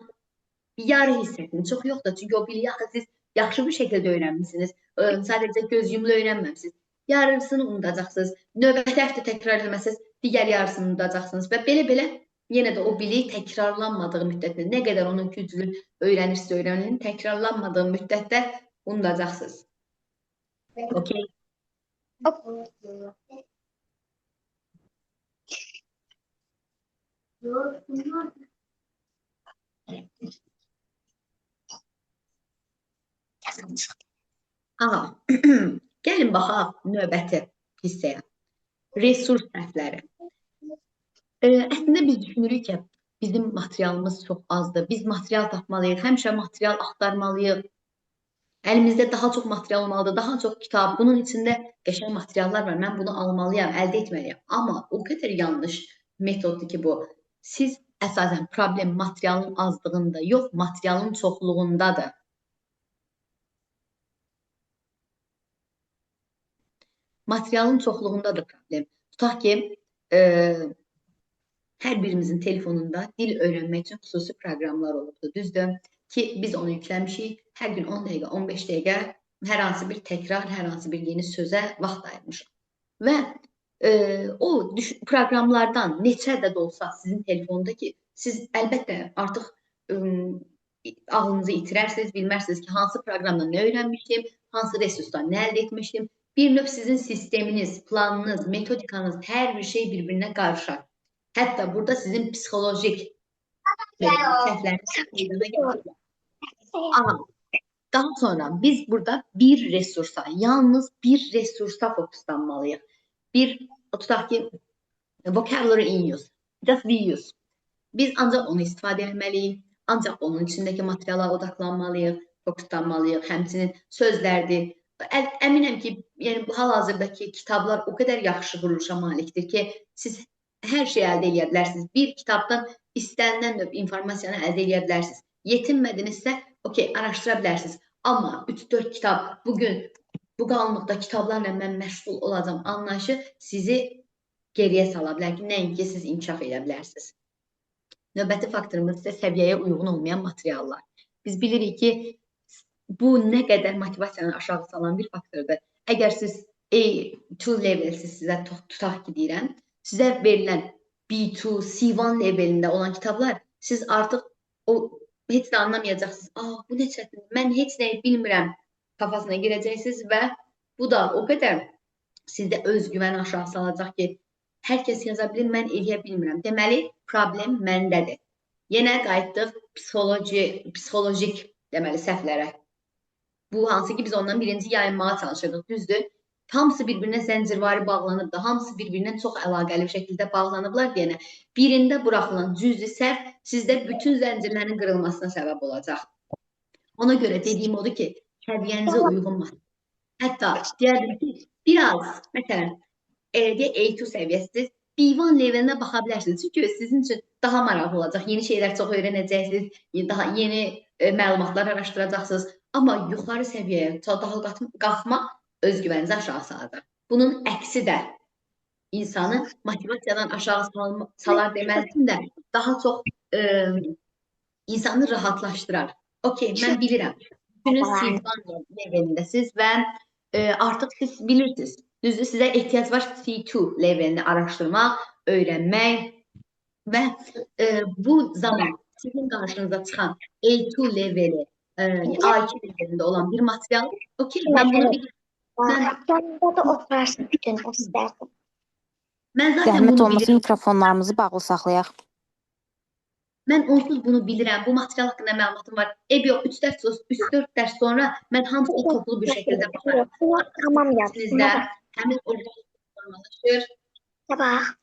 yarı hiss etsin. Çox yox da, çünki o biliyi axı siz yaxşı bir şəkildə öyrənmişsiniz. Sadəcə göz yumulu öyrənməmişsiniz. Yarısını unudacaqsınız. Növbəti həftə təkrar etməsəniz, digər yarısını unudacaqsınız və belə-belə yenə də o bilik təkrarlanmadığı müddətdə, nə qədər onun güclü öyrənirsə öyrənin, təkrarlanmadığı müddətdə unudacaqsınız. Okey. Aha, gəlin baxaq növbəti hissəyə. Resurs səhvləri. Əslində biz düşünürük ki, bizim materialımız çox azdır. Biz material tapmalıyıq, həmişə material axtarmalıyıq. Əlimizdə daha çox material olmalıdır, daha çox kitab. Bunun içində qəşəng materiallar var. Mən bunu almalıyam, əldə etməliyəm. Amma o qədər yanlış metoddur ki bu. Siz əsasən problem materialın azlığında yox, materialın çoxluğundadır. Materialın çoxluğundadır problem. Tutaq ki, hər birimizin telefonunda dil öyrənmək üçün xüsusi proqramlar olubdur, düzdür? Ki, biz onu yükləmişik, hər gün 10 dəqiqə, 15 dəqiqə hər hansı bir təkrar, hər hansı bir yeni sözə vaxt ayırmışıq. Və o proqramlardan neçə də olsa sizin telefonda ki, siz əlbəttə artıq ağlınızı itirərsiniz, bilmərsiniz ki, hansı proqramda nə öyrənmişdim, hansı resursdan nə əldə etmişdim. Bir növ sizin sisteminiz, planınız, metodikanız, hər bir şey bir-birinə qarışar. Hətta burada sizin psixolojik səhvləriniz meydana gəlir. Amma daha sonra biz burada bir resursa, yalnız bir resursa fokuslanmalıyıq. Tutaq ki, vocabulary in use, just we use. Biz ancaq onu istifadə etməliyik, ancaq onun içindəki materiala odaqlanmalıyıq, fokuslanmalıyıq, həmçinin sözlərdir. Əminəm ki, yəni hal-hazırdakı kitablar o qədər yaxşı quruluşa malikdir ki, siz hər şeyi əldə edə bilərsiniz. Bir kitabdan istənilən növ informasiyanı əldə edə bilərsiniz. Yetinmədinizsə, okey, araşdıra bilərsiniz. Amma 3-4 kitab, bugün bu qalınlıqda kitablarla mən məşğul olacağım anlayışı sizi geriyə sala bilər ki, nəinki siz inkişaf edə bilərsiniz. Növbəti faktorumuz isə səviyyəyə uyğun olmayan materiallar. Biz bilirik ki, bu nə qədər motivasiyanı aşağı salan bir faktordur. Əgər siz A2 levelsiz sizə tutaq ki deyirəm, sizə verilən B2, C1 levelində olan kitablar, siz artıq heç də anlamayacaqsınız. Bu nə çətindir, mən heç nəyi bilmirəm kafasına girəcəksiniz və bu da o qədər sizdə özgüvən aşağı salacaq ki, hər kəs yaza bilir, mən eləyə bilmirəm. Deməli, problem məndədir. Yenə qayıtdıq psixolojik deməli səhvlərə. Bu hansı ki biz ondan birinci yayınmağa çalışırdıq, düzdür? Hamısı bir-birinə zəncirvari bağlanıbdır, hamısı bir-birinə çox əlaqəli bir şəkildə bağlanıblar deyənə. Birində buraxılan cüzi səhv sizdə bütün zəncirlərin qırılmasına səbəb olacaq. Ona görə dediyim odur ki, səviyyənizə uyğun var. Hətta deyərdim ki, biraz, məsələn, eləcə A2 səviyyəsiz B1 levelinə baxa bilərsiniz. Çünki sizin üçün daha maraqlı olacaq. Yeni şeylər çox öyrənəcəksiniz, daha yeni məlumatlar araşdıracaqsınız. Amma yuxarı səviyyəyə daha qalxmaq özgüvəninizi aşağı salacaq. Bunun əksi də insanı motivasiyadan aşağı salar deməzdim də daha çox insanı rahatlaşdırar. Okey, mən bilirəm. Günün C1 levelindəsiz və artıq siz bilirsiniz. Düzdür, sizə ehtiyac var C2 levelini araşdırmaq, öyrənmək və bu zaman sizin qarşınıza çıxan A2 leveli, A2 levelində olan bir material, okey, mən bunu bilirəm. Yanında da oturarsın bütün o istərdim. Mən zaten Zəhmət bunu olmasa bilirəm. mikrofonlarımızı bağlı saxlayaq. Mən onsuz bunu bilirəm. Bu material haqqında məlumatım var. Yox, 3-4 dərs sonra mən hamısını toplu bir şəkildə baxaram. Tamam Sizdə həmin orada formalaşır,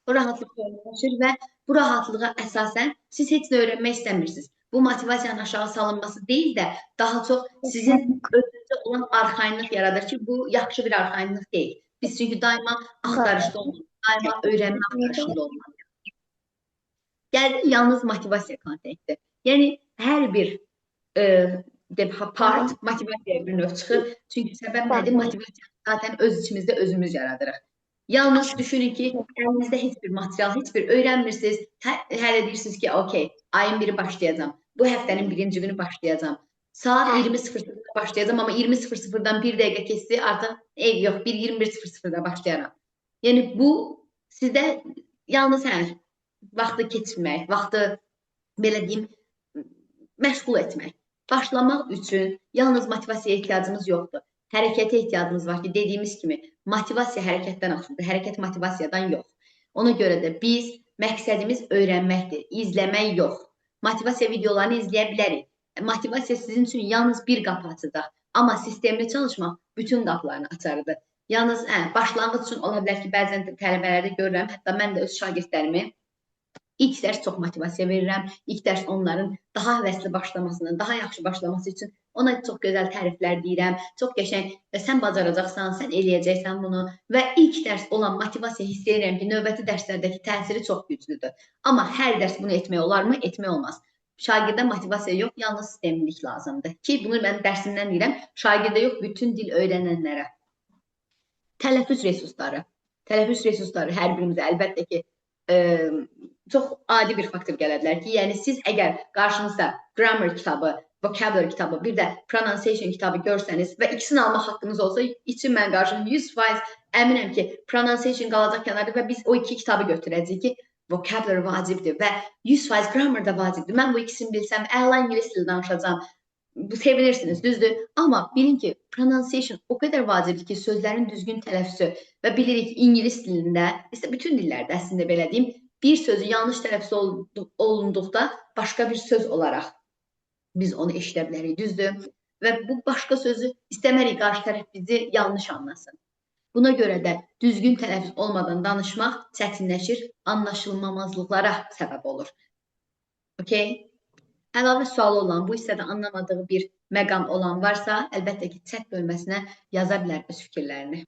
bu rahatlıq formalaşır və bu rahatlığa əsasən siz heç nə öyrənmək istəmirsiniz. Bu motivasiyanın aşağı salınması deyil də daha çox sizin özünüzdə olan arxayınlıq yaradır ki, bu yaxşı bir arxayınlıq deyil. Biz çünki daima axtarışda olmalıyıq, daima öyrənmə axtarışında olmalıyıq. Gəldim yalnız motivasiya kontenti. Yəni hər bir part motivasiyaya bir növ çıxır. Çünki səbəb nədir? Motivasiya zaten öz içimizdə özümüz yaradırıq. Yalnız düşünün ki, əlinizdə heç bir material, heç bir öyrənmirsiniz. Hələ deyirsiniz ki, okey, ayın biri başlayacağım. Bu həftənin birinci günü başlayacağım. Saat 20:00-da başlayacağım, amma 20:00-dan bir dəqiqə keçdi, artıq yox, 21:00-da başlayaram. Yəni bu sizdə yalnız vaxtı keçirmək, vaxtı belə deyim, məşğul etmək. Başlamaq üçün yalnız motivasiyaya ehtiyacımız yoxdur. Hərəkətə ehtiyacımız var ki, dediyimiz kimi, motivasiya hərəkətdən asılıdır, hərəkət motivasiyadan yox. Ona görə də biz, məqsədimiz öyrənməkdir, izləmək yox. Motivasiya videolarını izləyə bilərik. Motivasiya sizin üçün yalnız bir qapı açacaq. Amma sistemli çalışmaq bütün qapılarını açarıdır. Yalnız başlanğıc üçün ola bilər ki, bəzən tələbələrdə görürəm, hətta mən də öz şagirdlərimi İlk dərs çox motivasiya verirəm. İlk dərs onların daha həvəsli başlamasını, daha yaxşı başlaması üçün ona çox gözəl təriflər deyirəm. Çox qəşəng, sən bacaracaqsan, sən eləyəcəksən bunu və ilk dərs olan motivasiya hiss edirəm ki, növbəti dərslərdəki təsiri çox güclüdür. Amma hər dərs bunu etmək olarmı? Etmək olmaz. Şagirdə motivasiya yox, yalnız sistemlilik lazımdır. Ki, bunu mən dərsimdən deyirəm, şagirdə yox, bütün dil öyrənənlərə. Tələffüz resursları. Tələffüz resursları hər birimizə əlbəttə ki, çox adi bir faktor gələ bilər ki, yəni siz əgər qarşınızda grammar kitabı, vocabulary kitabı, bir də pronunciation kitabı görsəniz və ikisini almaq haqqınız olsa, için mən qarşımda 100% əminəm ki, pronunciation qalacaq kənarda və biz o iki kitabı götürəcəyik ki, vocabulary vacibdir və 100% grammar da vacibdir. Mən bu ikisini bilsəm, əla ingilis dili danışacağam. Sevinirsiniz, düzdür? Amma bilin ki, pronunciation o qədər vacibdir ki, sözlərin düzgün tələffüzü və bilirik ingilis dilində, bütün dillərdə əslində belə deyim, bir sözü yanlış tələffüz olunduqda başqa bir söz olaraq biz onu eşidə bilərik, düzdür? Və bu başqa sözü istəmərik qarşı tərəf bizi yanlış anlasın. Buna görə də düzgün tələffüz olmadan danışmaq çətinləşir, anlaşılmamazlıqlara səbəb olur. Okey? Əlavə sualı olan, bu hissədə anlamadığı bir məqam olan varsa, əlbəttə ki, chat bölməsinə yaza bilər öz fikirlərini.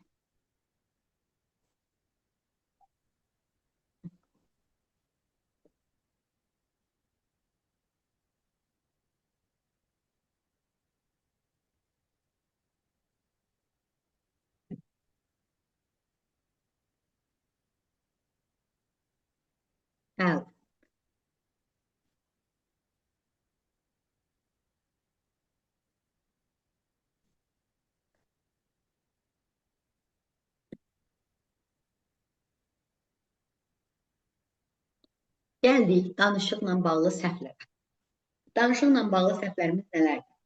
Bəli. Gəldik danışıqla bağlı səhvlərə. Danışıqla bağlı səhvlərimiz nələrdir?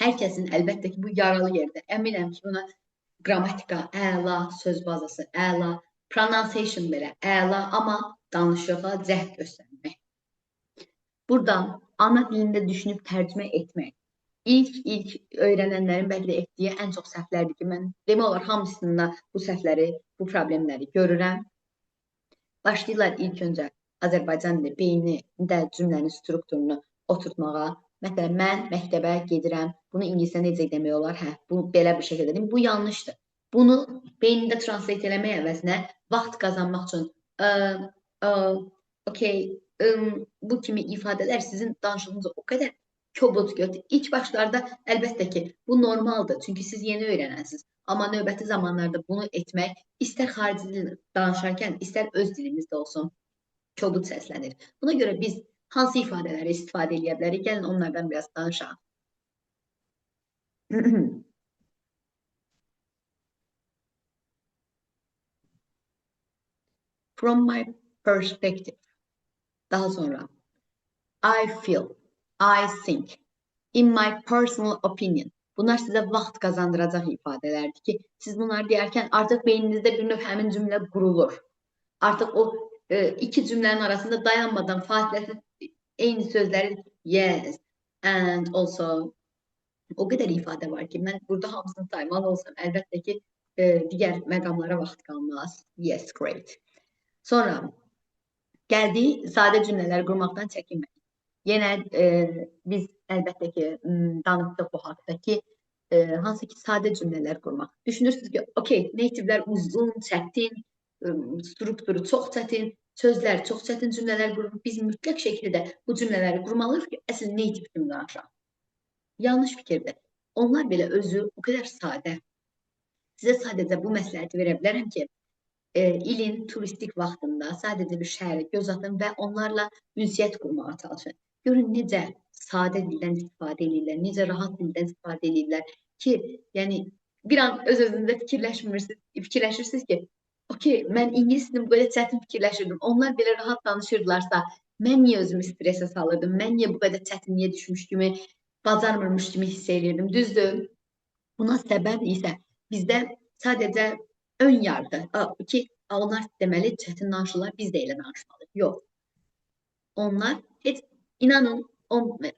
Hər kəsin əlbəttə ki, bu yaralı yerdə. Əminəm ki, buna qrammatika əla, söz bazası əla, pronunciation belə əla, amma danışığa cəhd göstərmək. Buradan ana dilində düşünüb tərcümə etmək. İlk öyrənənlərin bəlkə də etdiyi ən çox səhvlərdir ki, mən demək olar hamısında bu səhvləri, bu problemləri görürəm. Başlayırlar ilk öncə Azərbaycan dili beynində cümlənin strukturunu oturtmağa Məsələn, mən məktəbə gedirəm. Bunu ingiliscə necə demək olar? Hə, bu belə bir şəkildə deyim. Bu yanlışdır. Bunu beynində translate eləmək əvəzinə vaxt qazanmaq üçün okay, bu kimi ifadələr sizin danışığınızı o qədər kobud götür. İlk başlarda əlbəttə ki, bu normaldır. Çünki siz yeni öyrənənsiniz. Amma növbəti zamanlarda bunu etmək istər xarici dil danışarkən, istər öz dilimizdə olsun, kobud səslənir. Buna görə biz hansı ifadələri istifadə edə bilərik? Gəlin onlardan biraz danışaq. From my perspective. Daha sonra I feel, I think, in my personal opinion. Bunlar sizə vaxt qazandıracaq ifadələrdir ki, siz bunları deyərkən artıq beyninizdə bir növ həmin cümlə qurulur. Artıq o iki cümlənin arasında dayanmadan fasiləsiz eyni sözləri yes and also o qədər ifadə var ki, mən burada hamısını saymalı olsam, əlbəttə ki, digər məqamlara vaxt qalmaz. Yes, great. Sonra gəldik sadə cümlələr qurmaqdan çəkinmək. Yenə biz əlbəttə ki, danışdıq bu haqda ki, hansı ki, sadə cümlələr qurmaq. Düşünürsünüz ki, okay, native-lər uzun, çətin, strukturu çox çətin, sözlər çox çətin cümlələr qurur. Biz mütləq şəkildə bu cümlələri qurmalıyıq ki, əsl native kimi danışaq. Yanlış fikirdir. Onlar belə özü o qədər sadə. Sizə sadəcə bu məsləhəti verə bilərəm ki, ilin turistik vaxtında sadəcə bir şəhərə göz atın və onlarla ünsiyyət qurmağa çalışın. Görün necə sadə dildən istifadə edirlər, necə rahat dildən istifadə edirlər ki, yəni bir an öz-özünüzə fikirləşirsiniz ki, okey, mən ingilis dilini belə çətin fikirləşirdim. Onlar belə rahat danışırdılarsa, mən niyə özümü stresə salırdım? Mən niyə bu qədər çətinliyə düşmüş kimi, bacarmırmış kimi hiss edirdim? Düzdür? Buna səbəb isə bizdə sadəcə ön yargı ki, onlar deməli çətin danışırlar, biz də elə danışmalıyıq. Yox. Onlar heç inanın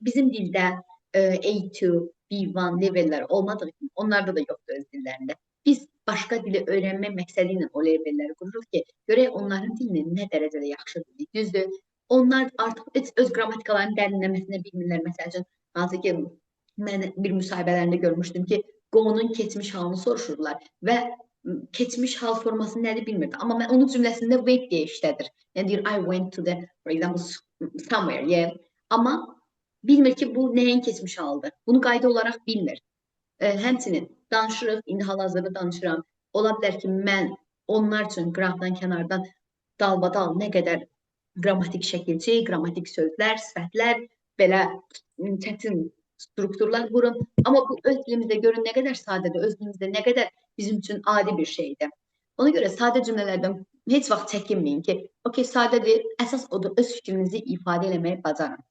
bizim dildə A2, B1 levellər olmadığı kimi onlarda da yoxdur öz dillərində. Biz başqa dili öyrənmək məqsədi ilə o levelləri qururuq ki, görək onların dilini nə dərəcədə yaxşı bilir. Düzdür? Onlar artıq öz qrammatikalarını dərinləməsini bilmirlər. Məsəl üçün, hansı ki, mən bir müsahibələrində görmüşdüm ki, qo'nun keçmiş halını soruşurlar və keçmiş hal forması nədir bilmirdi. Amma mən onun cümləsində went deyə işlədir. Yəni deyir, I went to the, for example, somewhere, yeah. Amma bilmir ki, bu nəyin keçmiş halıdır. Bunu qayda olaraq bilmir. Həmçinin danışırıq, indi hal-hazırda danışıram. Ola bilər ki, mən onlar üçün qıraqdan, kənardan dalbadal nə qədər qrammatik şəkilçi, qrammatik sözlər, sifətlər, belə çətin strukturlar qurum. Amma bu öz dilimizdə görün nə qədər sadədir, öz dilimizdə nə qədər bizim üçün adi bir şeydir. Ona görə sadə cümlələrdən heç vaxt çəkinməyin ki, okey, sadədir, əsas odur, öz fikrinizi ifadə eləməyi bacarın.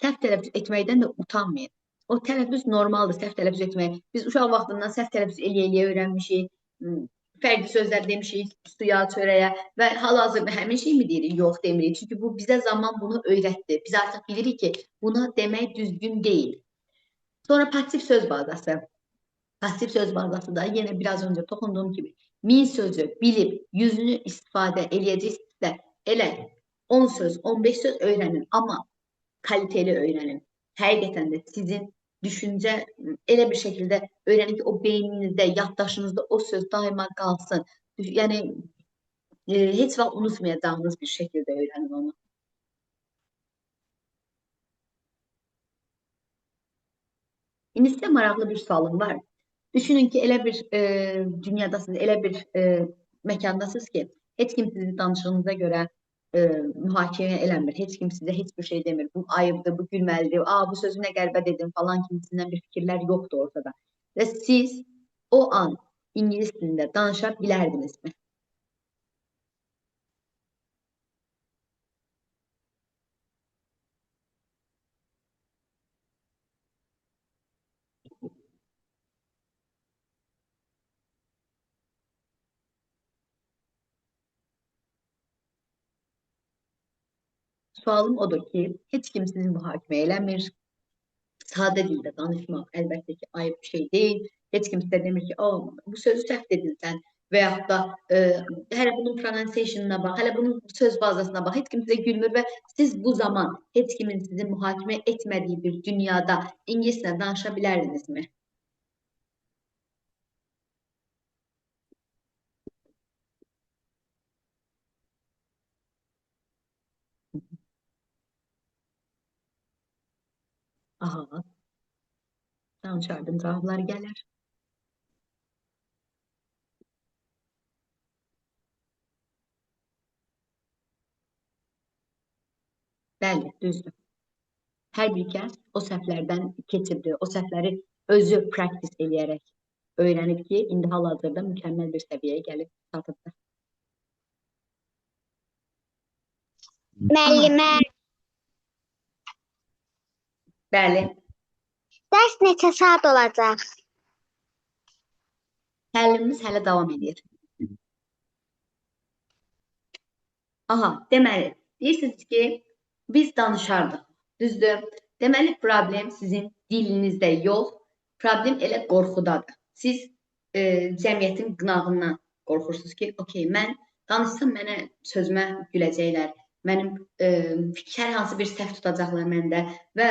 Səhv tələffüz etməkdən də utanmayın. O tələffüz normaldır, səhv tələffüz etmək. Biz uşaq vaxtından səhv tələffüz eləyə öyrənmişik, fərqli sözlər demişik, suya, çörəyə və hal-hazırda həmin şey mi deyirik? Yox, demirik. Çünki bu bizə zaman bunu öyrətdi. Biz artıq bilirik ki, buna demək düzgün deyil. Sonra pasiv söz bazası. Pasiv söz bazası da yenə biraz öncə toxunduğum kimi min sözü bilib yüzünü istifadə eləyəcəksə elə 10 söz, 15 söz öyrənin, amma kaliteli öyrənin. Həqiqətən də sizin düşüncə elə bir şəkildə öyrənin ki, o beyninizdə, yaddaşınızda o söz daima qalsın. Yəni heç vaxt unutmayacağınız bir şəkildə öyrənin onu. İndi sizə maraqlı bir sualım var. Düşünün ki, elə bir dünyadasınız, elə bir məkandasınız ki, heç kim sizi danışığınıza görə mühakimə eləmir. Heç kim sizə heç bir şey demir. Bu ayıbdır, bu gülməlidir, bu sözü nə qəribə dedim falan kimisindən bir fikirlər yoxdur ortada. Və siz o an ingilis dilində danışa bilərdinizmi? Sualım odur ki, heç kim sizi mühakimə eləmir. Sadə dildə danışmaq əlbəttə ki, ayıb bir şey deyil. Heç kim sizə demir ki, bu sözü səhv dedin sən, və yaxud da hələ bunun pronunciationına bax, hələ bunun söz bazasına bax. Heç kim sizə gülmür və siz bu zaman heç kimin sizi mühakimə etmədiyi bir dünyada ingiliscə danışa bilərdinizmi? Aha, danışardım, cavablar gəlir. Bəli, düzdür. Hər bir kəs o səhvlərdən keçirdi, o səhvləri özü practice eləyərək öyrənib ki, indi hal-hazırda mükəmməl bir səviyyəyə gəlib çatıbdır. Müəllimə, Bəli, dərs neçə saat olacaq? təlimimiz hələ davam edir. Aha, deməli, deyirsiniz ki, biz danışardıq. Düzdür. Deməli, problem sizin dilinizdə yox, problem elə qorxudadır. Siz cəmiyyətin qınağından qorxursunuz ki, okey, mən danışsam mənə sözümə güləcəklər, mənim hər hansı bir səhv tutacaqlar məndə və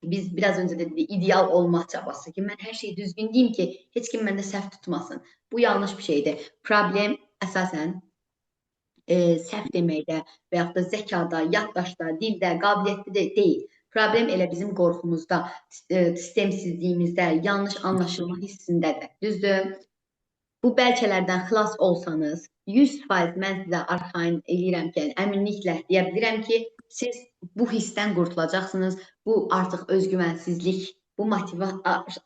biz biraz öncə də dedik, ideal olmaq çabası ki, mən hər şeyi düzgün deyim ki, heç kim məndə səhv tutmasın. Bu yanlış bir şeydir. Problem əsasən səhv deməkdə və yaxud da zəkada, yaddaşda, dildə, qabiliyyətdə də deyil. Problem elə bizim qorxumuzda, sistemsizliyimizdə, yanlış anlaşılma hissindədir. Düzdür? Bu bəlkələrdən xilas olsanız, 100% mən sizə arxain eləyirəm ki, əminliklə deyə bilirəm ki, siz bu hissdən qurtulacaqsınız. Bu artıq özgüvənsizlik, bu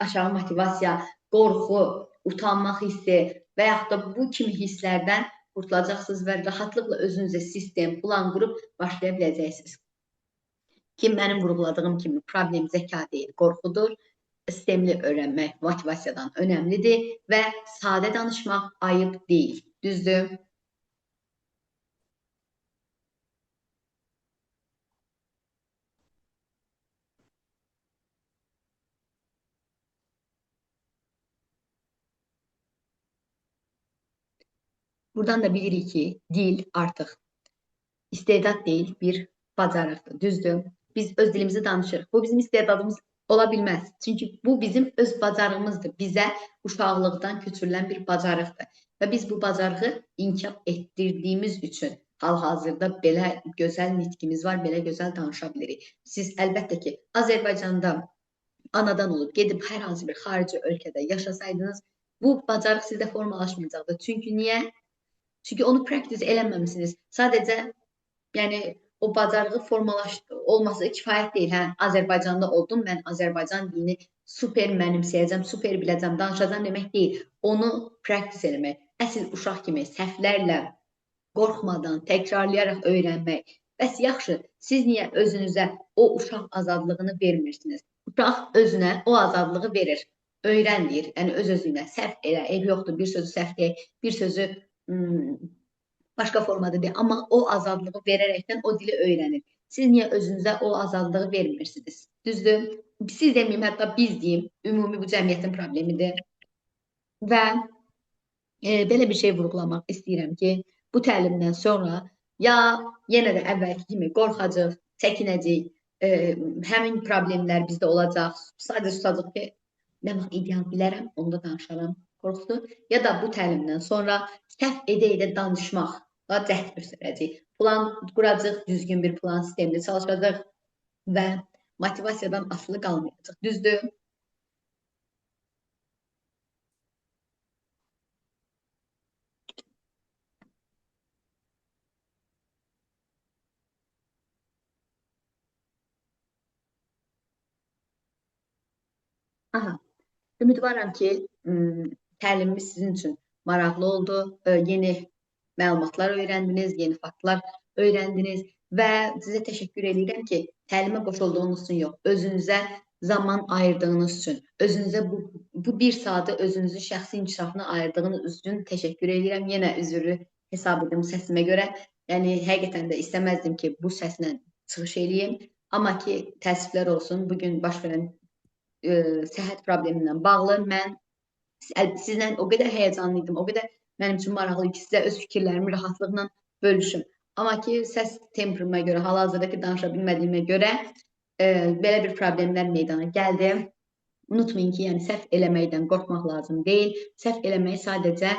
aşağı motivasiya, qorxu, utanmaq hissi və yaxud da bu kimi hisslərdən qurtulacaqsınız və rahatlıqla özünüzə sistem, plan qurub başlaya biləcəksiniz. Ki, mənim vurğuladığım kimi problem zəka deyil, qorxudur. Sistemli öyrənmək motivasiyadan önəmlidir və sadə danışmaq ayıb deyil. Düzdür? Buradan da bilirik ki, dil artıq istedad deyil, bir bacarıqdır. Düzdür? Biz öz dilimizi danışırıq. Bu bizim istedadımız ola bilməz. Çünki bu bizim öz bacarığımızdır. Bizə uşaqlıqdan köçürülən bir bacarıqdır. Və biz bu bacarığı inkişaf etdirdiyimiz üçün hal-hazırda belə gözəl nitqimiz var, belə gözəl danışa bilirik. Siz əlbəttə ki, Azərbaycanda anadan olub, gedib hər hansı bir xarici ölkədə yaşasaydınız, bu bacarıq sizdə formalaşmayacaqdır. Çünki niyə? Çünki onu practice eləməmisiniz. Sadəcə, yəni, o bacarığı olması kifayət deyil. Hə, Azərbaycanda oldum, mən Azərbaycan dilini super mənimsəyəcəm, super biləcəm, danışacam demək deyil. Onu practice eləmək, əsl uşaq kimi səhvlərlə, qorxmadan, təkrarlayaraq öyrənmək. Bəs yaxşı, siz niyə özünüzə o uşaq azadlığını vermirsiniz? Uşaq özünə o azadlığı verir, öyrən deyir. Yəni, öz-özünə səhv elə, eyb yoxdur, bir sözü səhv deyil, bir sözü başqa formada deyil. Amma o azadlığı verərəkdən o dili öyrənir. Siz niyə özünüzə o azadlığı vermirsiniz? Düzdür? Siz deməyim, hətta biz deyim, ümumi bu cəmiyyətin problemidir. Və belə bir şey vurğulamaq istəyirəm ki, bu təlimdən sonra ya yenə də əvvəlki kimi qorxacaq, çəkinəcək, həmin problemlər bizdə olacaq, sadəcə susacaq ki, mən ideal bilərəm, onda danışaram, qorxdu. Ya da bu təlimdən sonra səhv edə-edə danışmaqla cəhd göstərəcək. Plan quracaq, düzgün bir plan sistemli çalışacaq və motivasiyadan asılı qalmayacaq. Düzdür? Aha, ümidvaram ki, təlimimiz sizin üçün maraqlı oldu. Yeni məlumatlar öyrəndiniz, yeni faktlar öyrəndiniz və sizə təşəkkür edirəm ki, təlimə qoşulduğunuz üçün yox, özünüzə zaman ayırdığınız üçün, özünüzə bu bir saatı özünüzün şəxsi inkişafına ayırdığınız üçün təşəkkür edirəm. Yenə üzrlü hesab edim səsimə görə. Yəni, həqiqətən də istəməzdim ki, bu səslə çıxış eləyim. Amma ki, təəssüflər olsun, bugün baş verən səhət problemi ilə bağlı mən sizlə o qədər həyəcanlıydım, o qədər Mənim üçün maraqlı ki, sizə öz fikirlərimi rahatlıqla bölüşüm. Amma ki, səs tembruma görə, hal-hazırdakı danışa bilmədiyimə görə belə bir problemlər meydana gəldi. Unutmayın ki, yəni səhv eləməkdən qorxmaq lazım deyil. Səhv eləmək sadəcə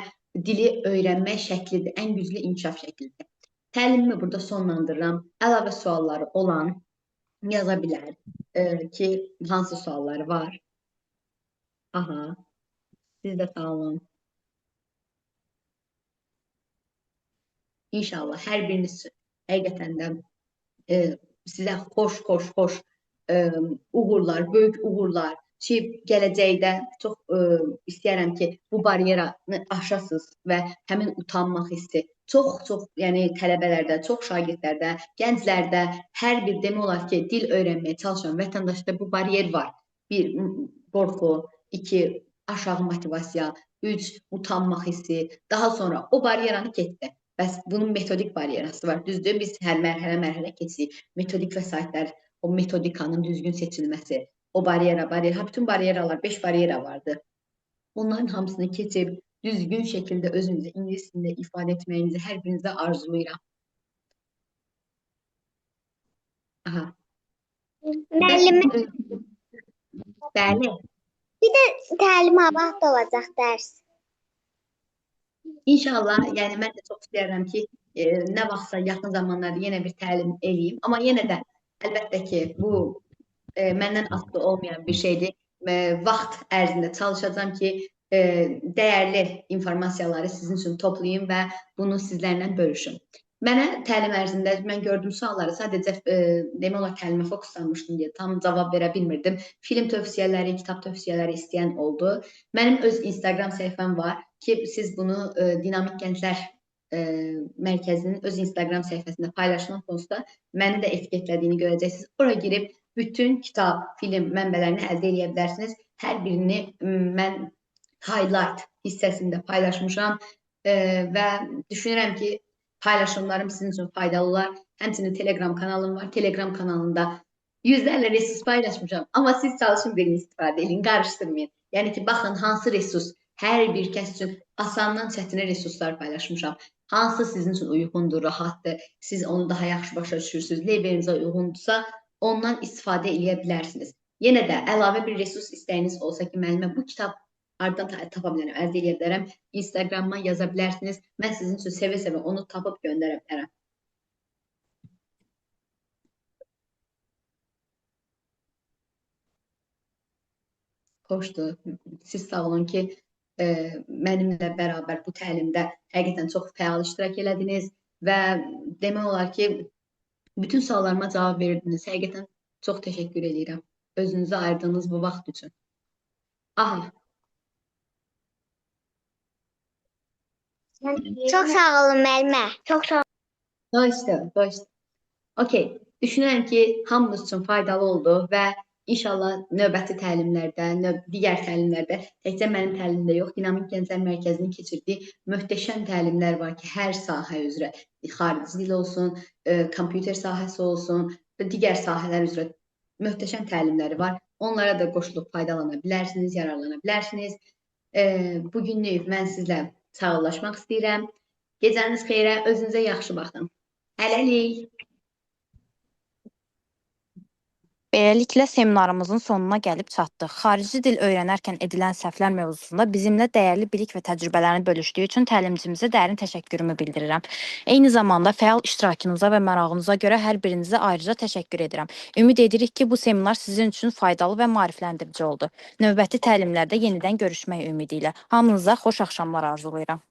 dili öyrənmək şəklidir, ən güclü inkişaf şəklidir. Təlimimi burada sonlandırıram. Əlavə sualları olan yaza bilər ki, hansı sualları var? Aha, siz də sağ olun. İnşallah hər biriniz həqiqətən də sizə xoş uğurlar, böyük uğurlar ki, gələcəkdə çox istəyərəm ki, bu baryeranı aşasınız və həmin utanmaq hissi çox, yəni tələbələrdə, çox şagirdlərdə, gənclərdə hər bir demək olar ki, dil öyrənməyə çalışan vətəndaşda bu baryer var. 1. Qorxu, 2. Aşağı motivasiya, 3. Utanmaq hissi, daha sonra o baryeranı keçdi. Bəs bunun metodik baryerası var, düzdür? Biz hər mərhələ keçirik. Metodik vəsaitlər, o metodikanın düzgün seçilməsi, o baryera, bütün baryeralar, 5 baryera vardı. Onların hamısını keçib, düzgün şəkildə özünüzü ingilis dilində ifadə etməyinizi hər birinizə arzulayıram. Aha. Müəllimə, Bəli. təlim vaxt olacaq dərs. İnşallah, yəni mən də çox istəyirəm ki, nə vaxtsa yaxın zamanlarda yenə bir təlim eləyim. Amma yenə də əlbəttə ki, bu məndən asılı olmayan bir şeydir. Vaxt ərzində çalışacağam ki, dəyərli informasiyaları sizin üçün toplayım və bunu sizlərlə bölüşüm. Mənə təlim ərzində mən gördüyüm sualları sadəcə demək olar təlimə fokuslanmışdım deyə tam cavab verə bilmirdim. Film tövsiyələri, kitab tövsiyələri istəyən oldu. Mənim öz Instagram səhifəm var ki, siz bunu Dinamik Gənclər Mərkəzinin öz Instagram səhifəsində paylaşılan postda məni də etiketlədiyini görəcəksiniz. Ora girib bütün kitab, film mənbələrini əldə edə bilərsiniz. Hər birini mən highlight hissəsində paylaşmışam və düşünürəm ki, paylaşımlarım sizin üçün faydalı olar. Həmçinin Telegram kanalım var. Telegram kanalında yüzlərlə resurs paylaşmışam. Amma siz çalışın birini istifadə edin, qarışdırmayın. Yəni ki, baxın hansı resurs hər bir kəs üçün asandan çətinə resurslar paylaşmışam. Hansı sizin üçün uyğundur, rahatdır, siz onu daha yaxşı başa düşürsünüz, levelinizə uyğundursa ondan istifadə edə bilərsiniz. Yenə də əlavə bir resurs istəyiniz olsa ki, müəllimə bu kitab hardan tapa bilərəm, əldə edə bilərəm, Instagramdan yaza bilərsiniz. Mən sizin üçün sevə-sevə onu tapıb göndərə bilərəm. Xoşdur. Siz sağ olun ki, mənimlə bərabər bu təlimdə həqiqətən çox fəal iştirak elədiniz və demək olar ki, bütün suallarıma cavab verdiniz. Həqiqətən çox təşəkkür edirəm özünüzə ayırdığınız bu vaxt üçün. Aha. Çox sağ olun müəllimə. Çox sağ olun. Doğru. Okey. Düşünürəm ki, hamımız üçün faydalı oldu və inşallah növbəti təlimlərdə, digər təlimlərdə, təkcə mənim təlimimdə yox, Dinamik Gənclər Mərkəzinin keçirdiyi möhtəşəm təlimlər var ki, hər sahə üzrə, xarici dil olsun, kompüter sahəsi olsun və digər sahələr üzrə möhtəşəm təlimləri var. Onlara da qoşulub faydalana bilərsiniz, yararlana bilərsiniz. Bugünlük mən sizlə sağollaşmaq istəyirəm. Gecəniz xeyrə, özünüzə yaxşı baxın. Hələlik. Beləliklə seminarımızın sonuna gəlib çatdıq. Xarici dil öyrənərkən edilən səhvlər mövzusunda bizimlə dəyərli bilik və təcrübələrini bölüşdüyü üçün təlimçimizə dərin təşəkkürümü bildirirəm. Eyni zamanda fəal iştirakınıza və marağınıza görə hər birinizə ayrıca təşəkkür edirəm. Ümid edirik ki, bu seminar sizin üçün faydalı və maarifləndirici oldu. Növbəti təlimlərdə yenidən görüşmək ümidi ilə. Hamınıza xoş axşamlar arzulayıram.